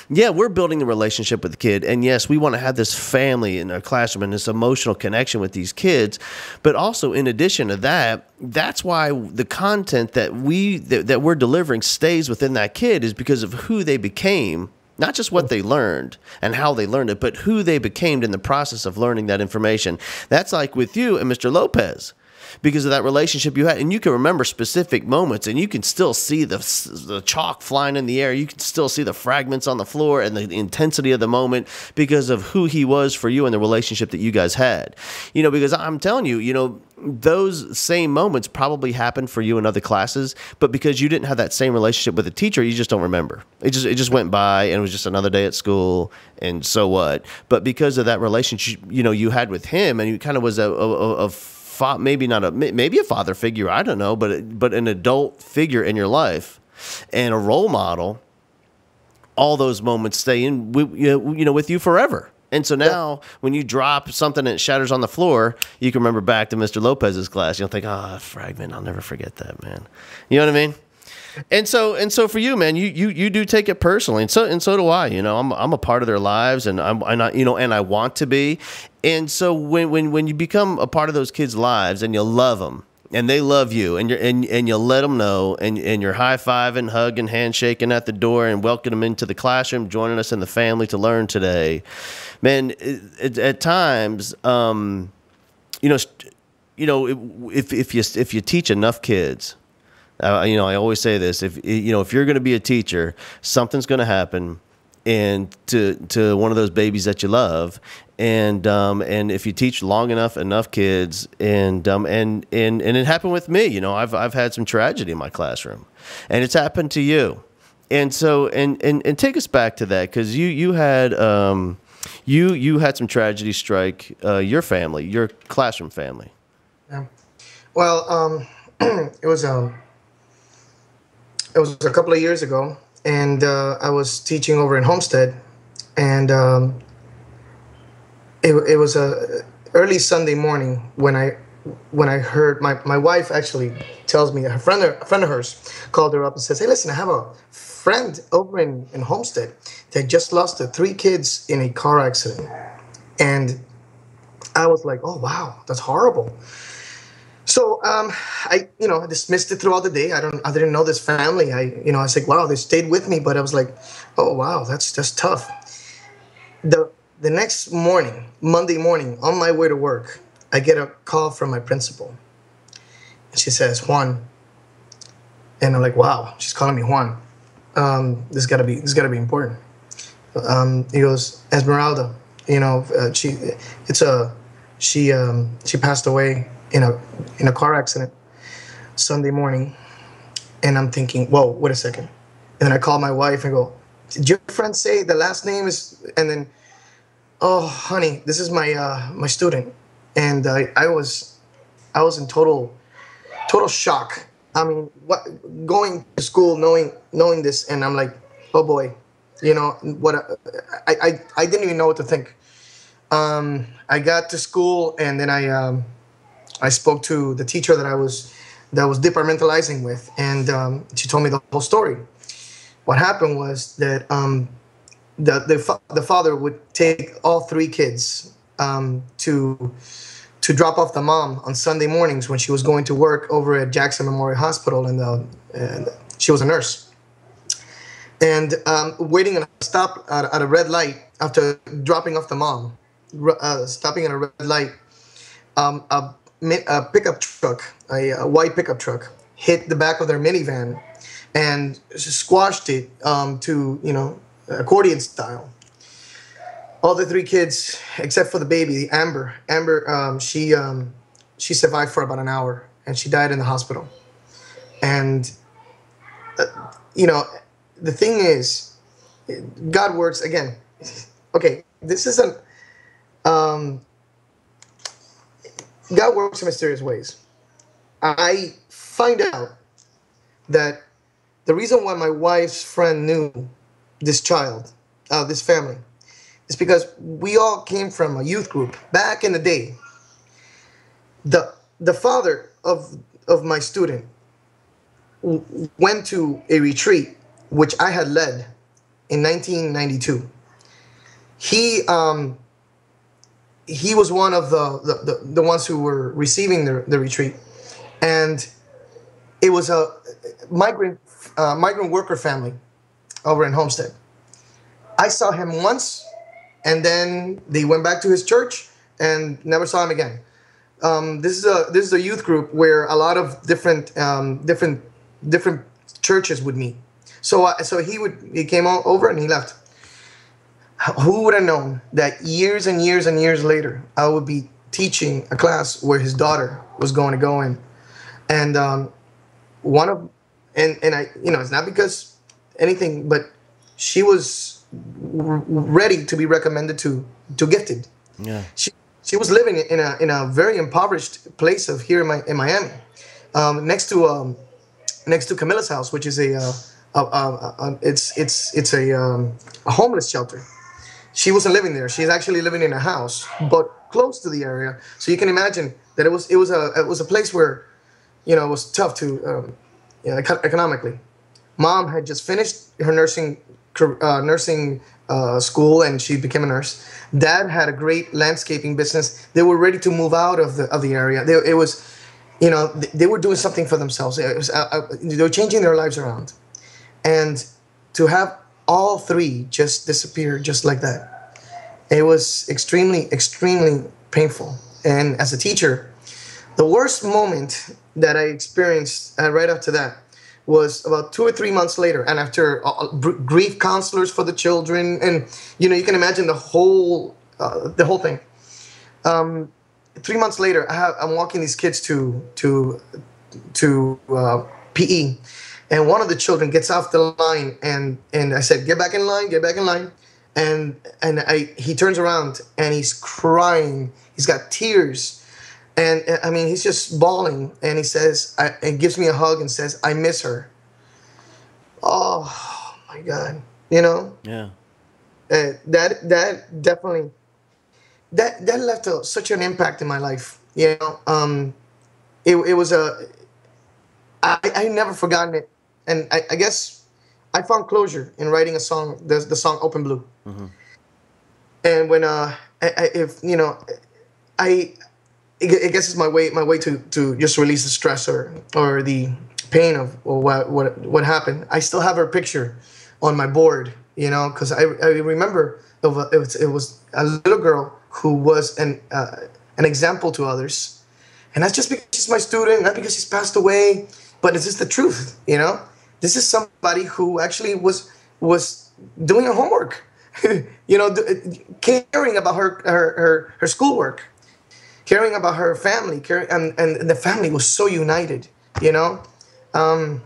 yeah, we're building the relationship with the kid, and yes, we want to have this family in our classroom and this emotional connection with these kids. But also, in addition to that, that's why the content that we're delivering stays within that kid is because of who they became. Not just what they learned and how they learned it, but who they became in the process of learning that information. That's like with you and Mr. Lopez. Because of that relationship you had, and you can remember specific moments, and you can still see the chalk flying in the air. You can still see the fragments on the floor and the intensity of the moment because of who he was for you and the relationship that you guys had. Because I'm telling you, those same moments probably happened for you in other classes, but because you didn't have that same relationship with the teacher, you just don't remember. It just went by, and it was just another day at school, and so what? But because of that relationship, you had with him, and you kind of was maybe a father figure, I don't know, but an adult figure in your life and a role model, all those moments stay in with you forever. And so now when you drop something and it shatters on the floor, you can remember back to Mr. Lopez's class. You'll think, fragment, I'll never forget that, man. You know what I mean? And so for you, man, you do take it personally, and so do I. I'm a part of their lives, and I want to be. And so when you become a part of those kids' lives, and you love them, and they love you, and you let them know, and you're high-fiving, hugging, handshaking at the door, and welcoming them into the classroom, joining us in the family to learn today, man. At times, if you teach enough kids. I always say this: if you're going to be a teacher, something's going to happen, and to one of those babies that you love, and if you teach long enough kids, and it happened with me. I've had some tragedy in my classroom, and it's happened to you, and so and take us back to that, because you had some tragedy strike your family, your classroom family. Yeah. Well, it was a couple of years ago, and I was teaching over in Homestead, and it was a early Sunday morning when I heard my wife actually tells me, a friend of hers called her up and says, "Hey, listen, I have a friend over in Homestead that just lost 3 kids in a car accident." And I was like, "Oh wow, that's horrible." So I dismissed it throughout the day. I didn't know this family. I was like, wow, they stayed with me, but I was like, oh wow, that's tough. The next morning, Monday morning, on my way to work, I get a call from my principal. And she says, "Juan." And I'm like, wow, she's calling me Juan. This gotta be important. He goes, "Esmeralda, she passed away in a car accident Sunday morning." And I'm thinking, whoa, wait a second. And then I call my wife and go, "Did your friend say the last name is?" And then, "Oh, honey, this is my student." And I was in total shock. I mean, going to school knowing this, and I'm like, oh boy, what? I didn't even know what to think. I got to school, and then I spoke to the teacher that I was departmentalizing with, and she told me the whole story. what happened was that the father would take all three kids to drop off the mom on Sunday mornings when she was going to work over at Jackson Memorial Hospital, and she was a nurse. And waiting at a stop at a red light after dropping off the mom, stopping at a red light, um, a, a pickup truck, a white pickup truck, hit the back of their minivan and squashed it to, accordion style. All the three kids, except for the baby, Amber, she survived for about an hour and she died in the hospital. And uh, you know, the thing is, God works again. Okay, this isn't. Um, God works in mysterious ways. I find out that the reason why my wife's friend knew this child, this family, is because we all came from a youth group back in the day. The father of my student went to a retreat which I had led in 1992. He was one of the ones who were receiving the retreat, and it was a migrant worker family over in Homestead. I saw him once, and then they went back to his church and never saw him again. This is a youth group where a lot of different churches would meet. So he came over and he left. Who would have known that years and years and years later I would be teaching a class where his daughter was going to go in, and one of and I, it's not because anything, but she was ready to be recommended to gifted. Yeah. She was living in a very impoverished place of here in Miami, next to Camilla's house, which is a homeless shelter. She wasn't living there. She's actually living in a house, but close to the area. So you can imagine that it was a place where, it was tough to, economically. Mom had just finished her nursing school, and she became a nurse. Dad had a great landscaping business. They were ready to move out of the area. They were doing something for themselves. They were changing their lives around, and to have all three just disappear just like that, it was extremely, extremely painful. And as a teacher, the worst moment that I experienced right after that was about 2 or 3 months later, and after grief counselors for the children, and you can imagine the whole thing. 3 months later, I'm walking these kids to PE, and one of the children gets off the line, and I said, "Get back in line, get back in line," and he turns around and he's crying, he's got tears. And I mean, he's just bawling, and he says, and gives me a hug and says, "I miss her." Oh my God, Yeah. That definitely that left such an impact in my life. It was I never forgotten it, and I guess I found closure in writing a song, the song "Open Blue." Mm-hmm. And when I guess it's my way to just release the stress or the pain of what happened. I still have her picture on my board, because I remember it was a little girl who was an example to others, and that's just because she's my student, not because she's passed away, but it's just the truth. This is somebody who actually was doing her homework, caring about her schoolwork, caring about her family, and the family was so united, and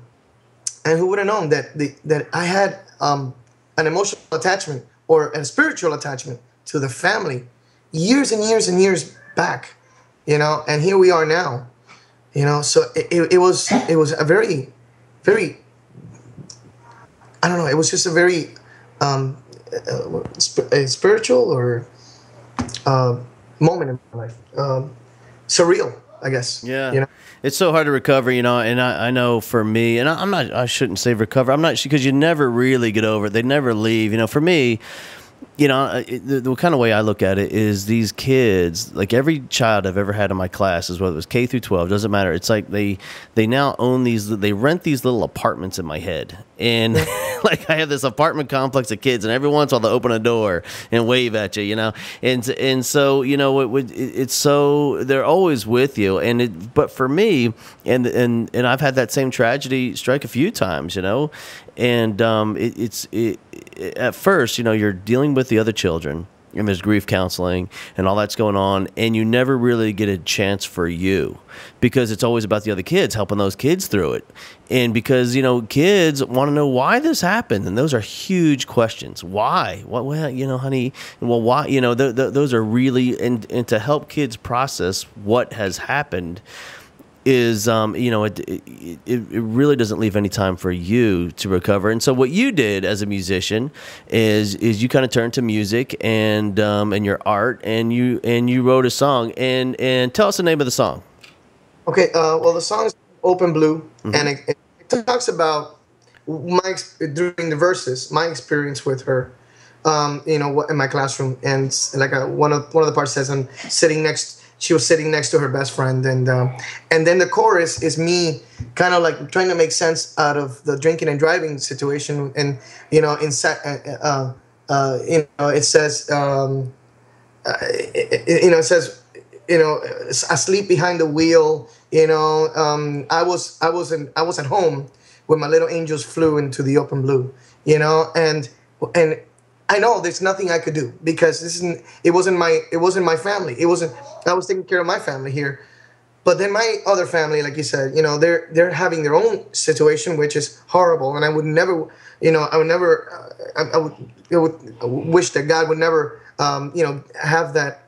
who would have known that I had an emotional attachment or a spiritual attachment to the family years and years and years back, and here we are now, so it was a very, very, I don't know, it was just a very spiritual or moment in my life, surreal, I guess. Yeah. It's so hard to recover, you know, and I know for me, and I shouldn't say recover. I'm not, because you never really get over it. They never leave. You know, for me, you know, the kind of way I look at it is these kids, like every child I've ever had in my classes, whether it was K through 12, doesn't matter. It's like they now own they rent these little apartments in my head. And like I have this apartment complex of kids, and every once in a while they'll open a door and wave at you, you know. And so, you know, it's so, they're always with you. But for me, and I've had that same tragedy strike a few times, you know. And at first, you know, you're dealing with the other children, and there's grief counseling and all that's going on, and you never really get a chance for you, because it's always about the other kids, helping those kids through it. And because, you know, kids want to know why this happened, and those are huge questions. Why? Well, you know, honey, well, why? You know, those are really, and to help kids process what has happened is, you know, it really doesn't leave any time for you to recover. And so what you did as a musician is you kind of turned to music and your art, and you wrote a song, and tell us the name of the song. Okay, well, the song is Open Blue, and it talks about during the verses, my experience with her, you know, in my classroom, and like one of the parts says, she was sitting next to her best friend, and then the chorus is me kind of like trying to make sense out of the drinking and driving situation, and you know, it says, you know, asleep behind the wheel, you know, I was at home when my little angels flew into the open blue, you know, and I know there's nothing I could do, because it wasn't my family. I was taking care of my family here. But then my other family, like you said, you know, they're having their own situation, which is horrible. And I would never, you know, I would wish that God would never, you know, have that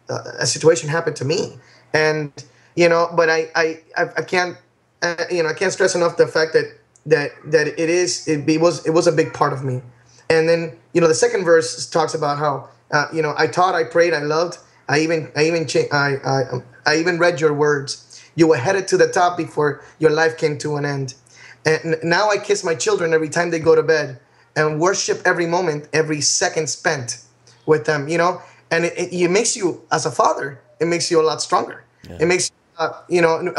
a situation happen to me. And, you know, but I can't, you know, I can't stress enough the fact that it was a big part of me. And then, you know, the second verse talks about how, you know, I taught, I prayed, I loved. I even read your words. You were headed to the top before your life came to an end. And now I kiss my children every time they go to bed, and worship every moment, every second spent with them, you know. And it makes you, as a father, it makes you a lot stronger. Yeah. It makes you know,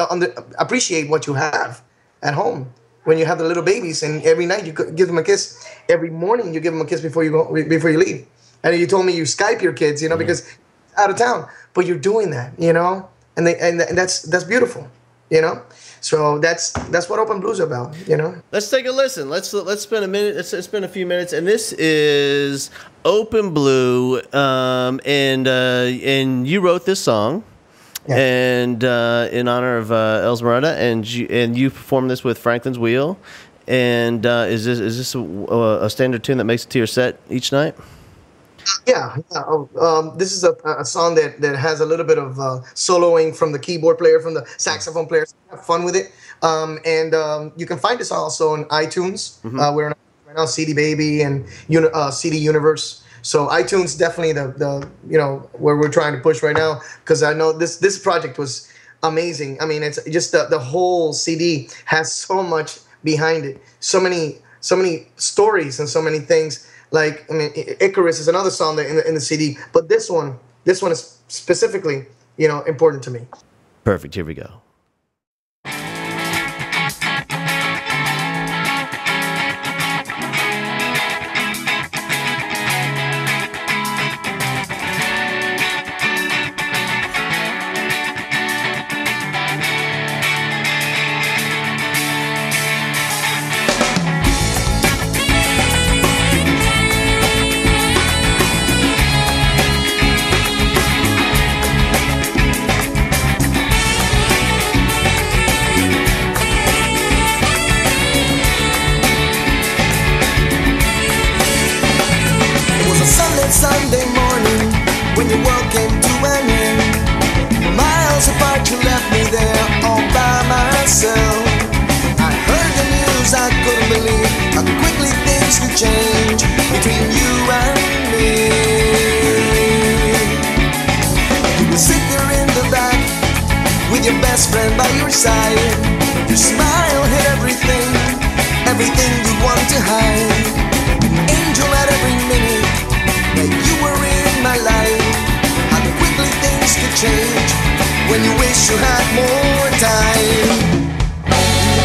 appreciate what you have at home. When you have the little babies, and every night you give them a kiss, every morning you give them a kiss before you leave. And you told me you Skype your kids, you know, because out of town, but you're doing that, you know, and that's beautiful, you know. So that's what Open Blue's about, you know. Let's take a listen. Let's spend a minute. Let's spend a few minutes, and this is Open Blue, and you wrote this song. Yeah. And in honor of Elsmerada, and you performed this with Franklin's Wheel. And is this a standard tune that makes it to your set each night? Yeah. This is a song that has a little bit of soloing from the keyboard player, from the saxophone player. So have fun with it. And you can find this also on iTunes. We're on right now, CD Baby and CD Universe. So iTunes definitely the you know, where we're trying to push right now, because I know this project was amazing. I mean, it's just the whole CD has so much behind it, so many stories and so many things. Like, I mean, Icarus is another song that in the CD, but this one is specifically, you know, important to me. Perfect. Here we go. side. Your smile hid everything, everything you want to hide. An angel at every minute that you were in my life. How quickly things could change when you wish you had more time.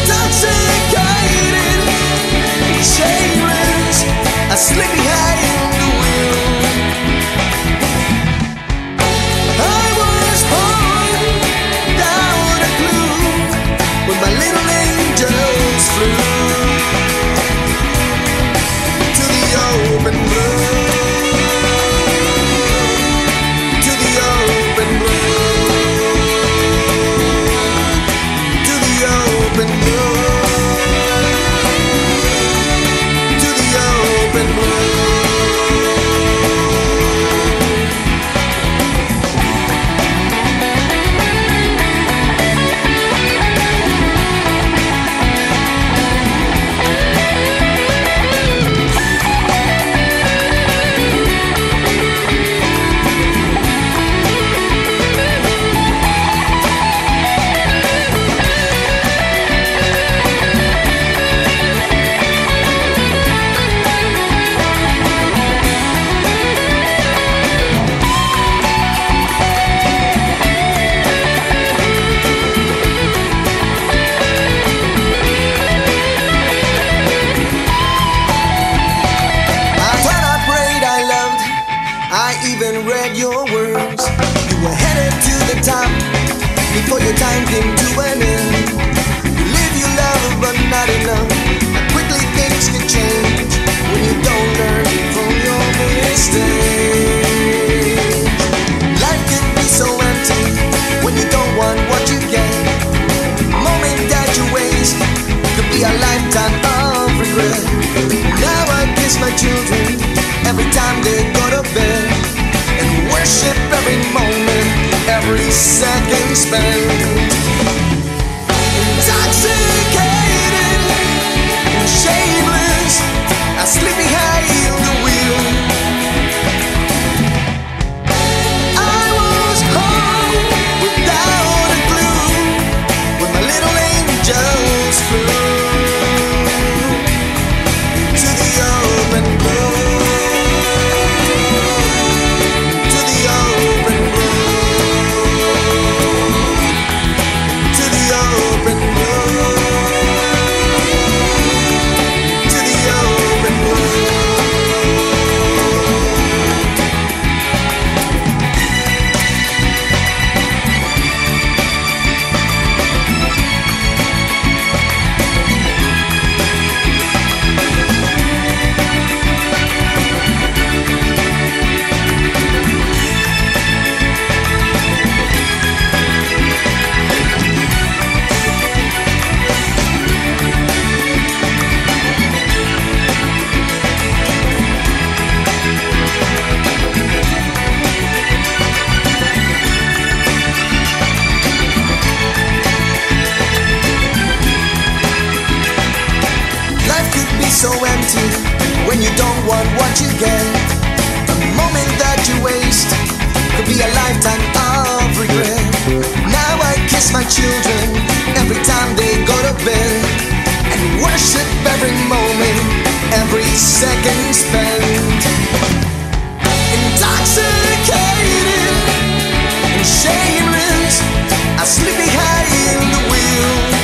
Intoxicated, shameless, I slip behind the wheel. I was born without a clue when my little angels flew to the open blue, to the open blue, to the open blue, to the open blue. Before your time came to an end, you live your love but not enough. How quickly things can change when you don't learn from your mistakes. Life can be so empty when you don't want what you get. A moment that you waste could be a lifetime of regret. Now I kiss my children every time they go to bed, and worship every moment, every second spent. Intoxicated and shameless, I sleep behind the wheel. I was home without a clue when my little angels flew to the open blue. So empty when you don't want what you get. A moment that you waste could be a lifetime of regret. Now I kiss my children every time they go to bed, and worship every moment, every second spent. Intoxicated and shameless, I sleep behind the wheel.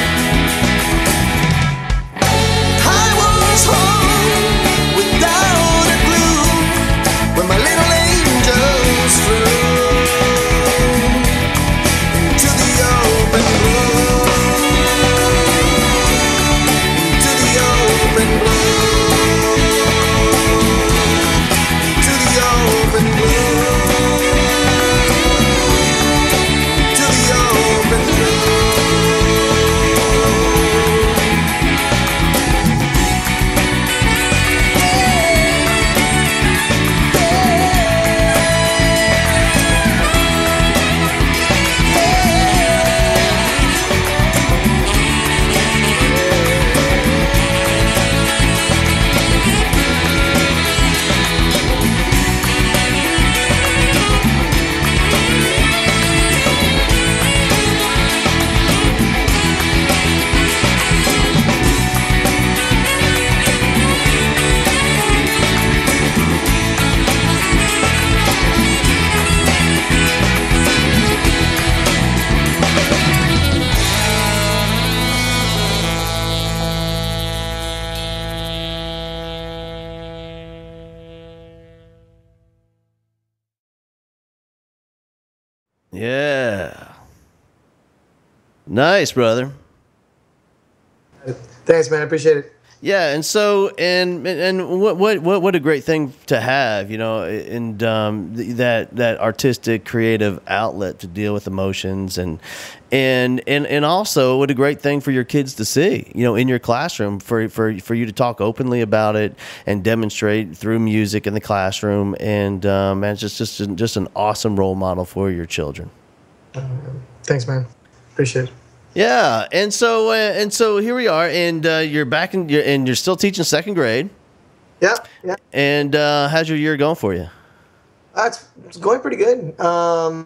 Home without a clue when my little angels flew to the open blue, to the open blue. Yeah. Nice, brother. Thanks, man. I appreciate it. Yeah, and so and what a great thing to have, you know, and that artistic, creative outlet to deal with emotions, and also what a great thing for your kids to see, you know, in your classroom, for you to talk openly about it and demonstrate through music in the classroom, and man, it's just an awesome role model for your children. Thanks, man. Appreciate it. Yeah, and so here we are, and you're back and you're still teaching second grade. Yeah, yeah. And how's your year going for you? It's going pretty good. I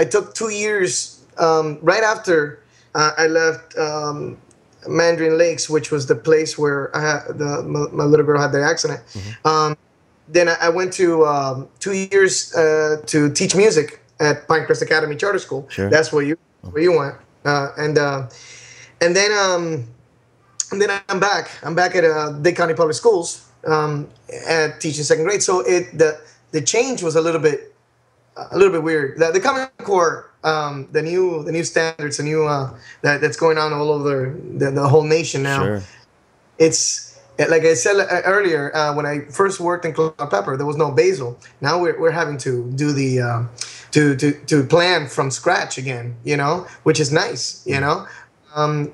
took 2 years right after I left Mandarin Lakes, which was the place where I had my little girl had the accident. Mm-hmm. Then I went to 2 years to teach music at Pinecrest Academy Charter School. Sure. That's where you went, and then I'm back. I'm back at Dade County Public Schools at teaching second grade. So the change was a little bit weird. The Common Core, the new standards, the new that's going on all over the whole nation now. Sure. It's like I said earlier, when I first worked in Cloud Pepper, there was no basil. Now we're having to do the to plan from scratch again, you know, which is nice, you know.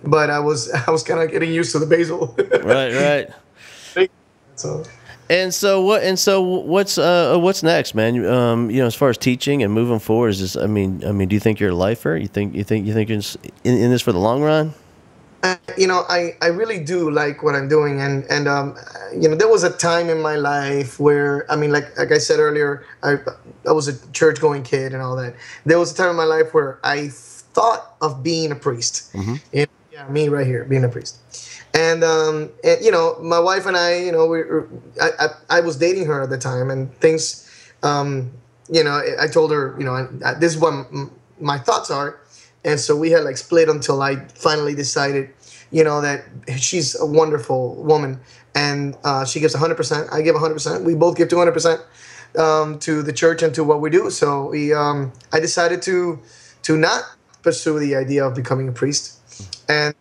But I was kind of getting used to the basil. Right. So. What's next, man? You know, as far as teaching and moving forward, is this? I mean, do you think you're a lifer? You think you're in this for the long run? You know, I really do like what I'm doing, and you know, there was a time in my life where, I mean, like I said earlier, I was a church going kid and all that. There was a time in my life where I thought of being a priest. Mm-hmm. Yeah, me right here, being a priest. And you know, my wife and I, you know, I was dating her at the time, and things, you know, I told her, you know, this is what my thoughts are. And so we had like split until I finally decided, you know, that she's a wonderful woman, and she gives 100%. I give 100%. We both give 200% to the church and to what we do. So I decided to not pursue the idea of becoming a priest, and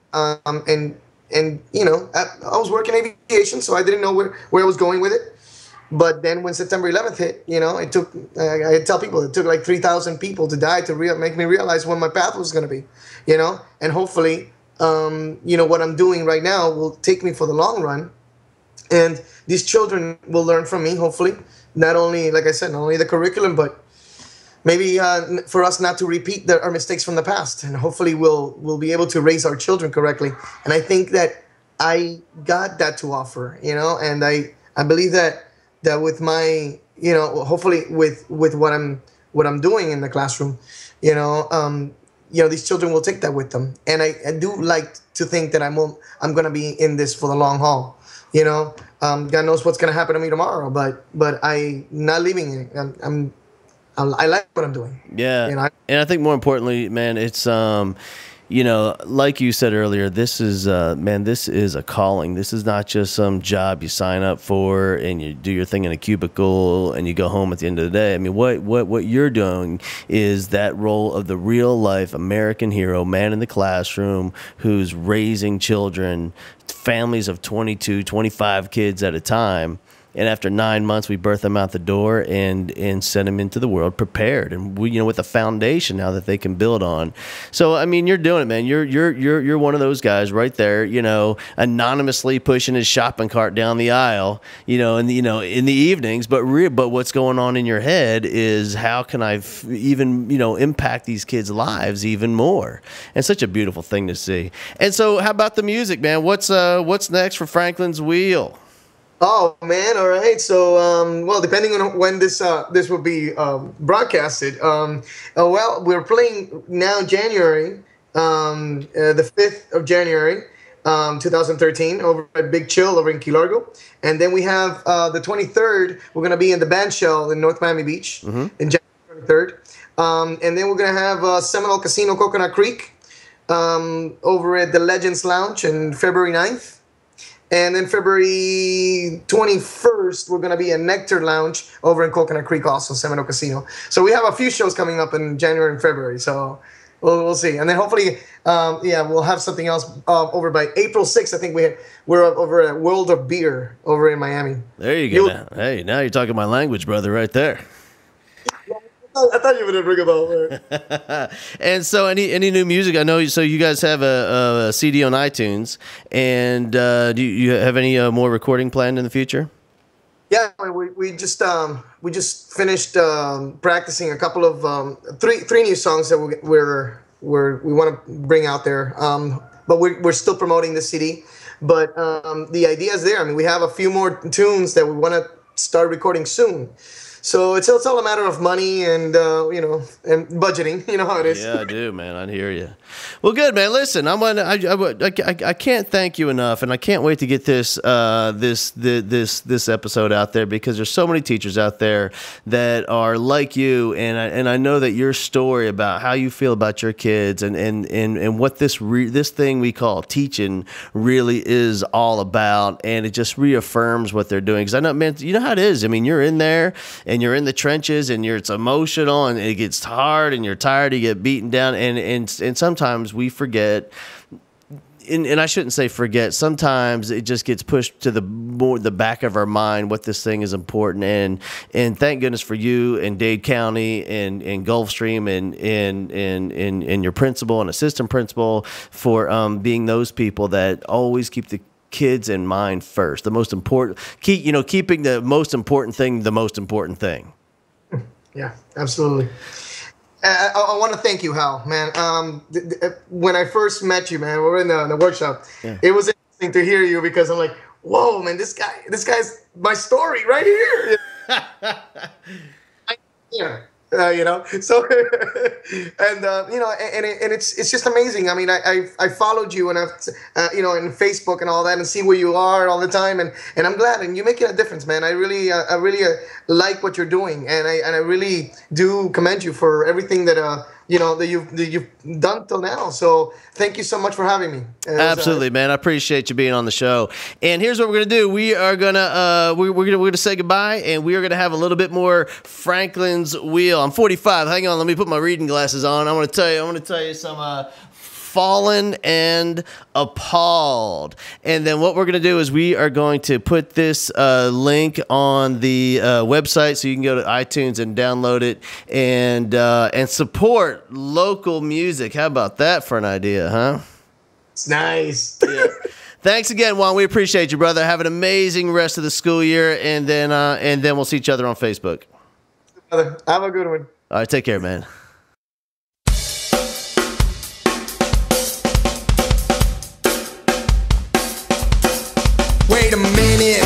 you know, I was working aviation, so I didn't know where I was going with it. But then when September 11th hit, you know, it took, I tell people, it took like 3,000 people to die to make me realize what my path was going to be, you know, and hopefully, you know, what I'm doing right now will take me for the long run, and these children will learn from me, hopefully, not only, like I said, not only the curriculum, but maybe for us not to repeat our mistakes from the past, and hopefully we'll be able to raise our children correctly. And I think that I got that to offer, you know, and I believe that with my, you know, hopefully with what I'm doing in the classroom, you know, these children will take that with them. And I do like to think that I'm going to be in this for the long haul, you know. God knows what's going to happen to me tomorrow, but I'm not leaving it. I like what I'm doing. Yeah. You know? And I think more importantly, man, it's, you know, like you said earlier, this is, man, this is a calling. This is not just some job you sign up for and you do your thing in a cubicle and you go home at the end of the day. I mean, what you're doing is that role of the real life American hero, man in the classroom, who's raising children, families of 22, 25 kids at a time. And after 9 months, we birth them out the door and send them into the world prepared, and we, you know, with a foundation now that they can build on. So I mean, you're doing it, man. You're one of those guys right there, you know, anonymously pushing his shopping cart down the aisle, you know, in the evenings. But what's going on in your head is how can I even, you know, impact these kids' lives even more? And such a beautiful thing to see. And so, how about the music, man? What's next for Franklin's Wheel? Oh man! All right. So, well, depending on when this will be broadcasted, well, we're playing now January, the 5th of January, 2013, over at Big Chill over in Key Largo, and then we have the 23rd. We're gonna be in the Band Shell in North Miami Beach in January 23rd, and then we're gonna have Seminole Casino Coconut Creek over at the Legends Lounge on February 9th. And then February 21st, we're going to be at Nectar Lounge over in Coconut Creek, also Seminole Casino. So we have a few shows coming up in January and February. So we'll see. And then hopefully, we'll have something else over by April 6th. I think we're over at World of Beer over in Miami. There you go. Hey, now you're talking my language, brother, right there. I thought you would ring a bell. And so, any new music? I know. So you guys have a CD on iTunes, and do you have any more recording planned in the future? Yeah, we just finished practicing a couple of three new songs that we want to bring out there. But we're still promoting the CD. But the idea is there. I mean, we have a few more tunes that we want to start recording soon. So it's all a matter of money and and budgeting. You know how it is. Yeah, I do, man. I hear you. Well, good, man. Listen, I can't thank you enough, and I can't wait to get this episode out there, because there's so many teachers out there that are like you, and I know that your story about how you feel about your kids and what this thing we call teaching really is all about, and it just reaffirms what they're doing. Because I know, man, you know how it is. I mean, you're in there and you're in the trenches, and it's emotional, and it gets hard, and you're tired, you get beaten down, and sometimes we forget, and I shouldn't say forget, sometimes it just gets pushed to the back of our mind what this thing is important, and thank goodness for you and Dade County and Gulfstream and your principal and assistant principal for being those people that always keep the kids in mind first. The most important, keeping the most important thing the most important thing. Yeah, absolutely. I want to thank you, Hal, man. When I first met you, man, we were in the workshop. Yeah. It was interesting to hear you, because I'm like, whoa, man, this guy's my story right here. Yeah. So and it's just amazing. I mean, I followed you, and I've in Facebook and all that, and see where you are all the time, and I'm glad, and you're making a difference, man. I really like what you're doing, and I really do commend you for everything that you've done till now. So thank you so much for having me. Absolutely, man. I appreciate you being on the show. And here's what we're gonna do. We are gonna we're gonna say goodbye, and we are gonna have a little bit more Franklin's Wheel. I'm 45. Hang on, let me put my reading glasses on. I want to tell you some Fallen and Appalled. And then what we're going to do is we are going to put this link on the website, so you can go to iTunes and download it and support local music. How about that for an idea, huh? It's nice. Yeah. Thanks again, Juan. We appreciate you, brother. Have an amazing rest of the school year, and then we'll see each other on Facebook. Brother, have a good one. All right, take care, man. Wait a minute,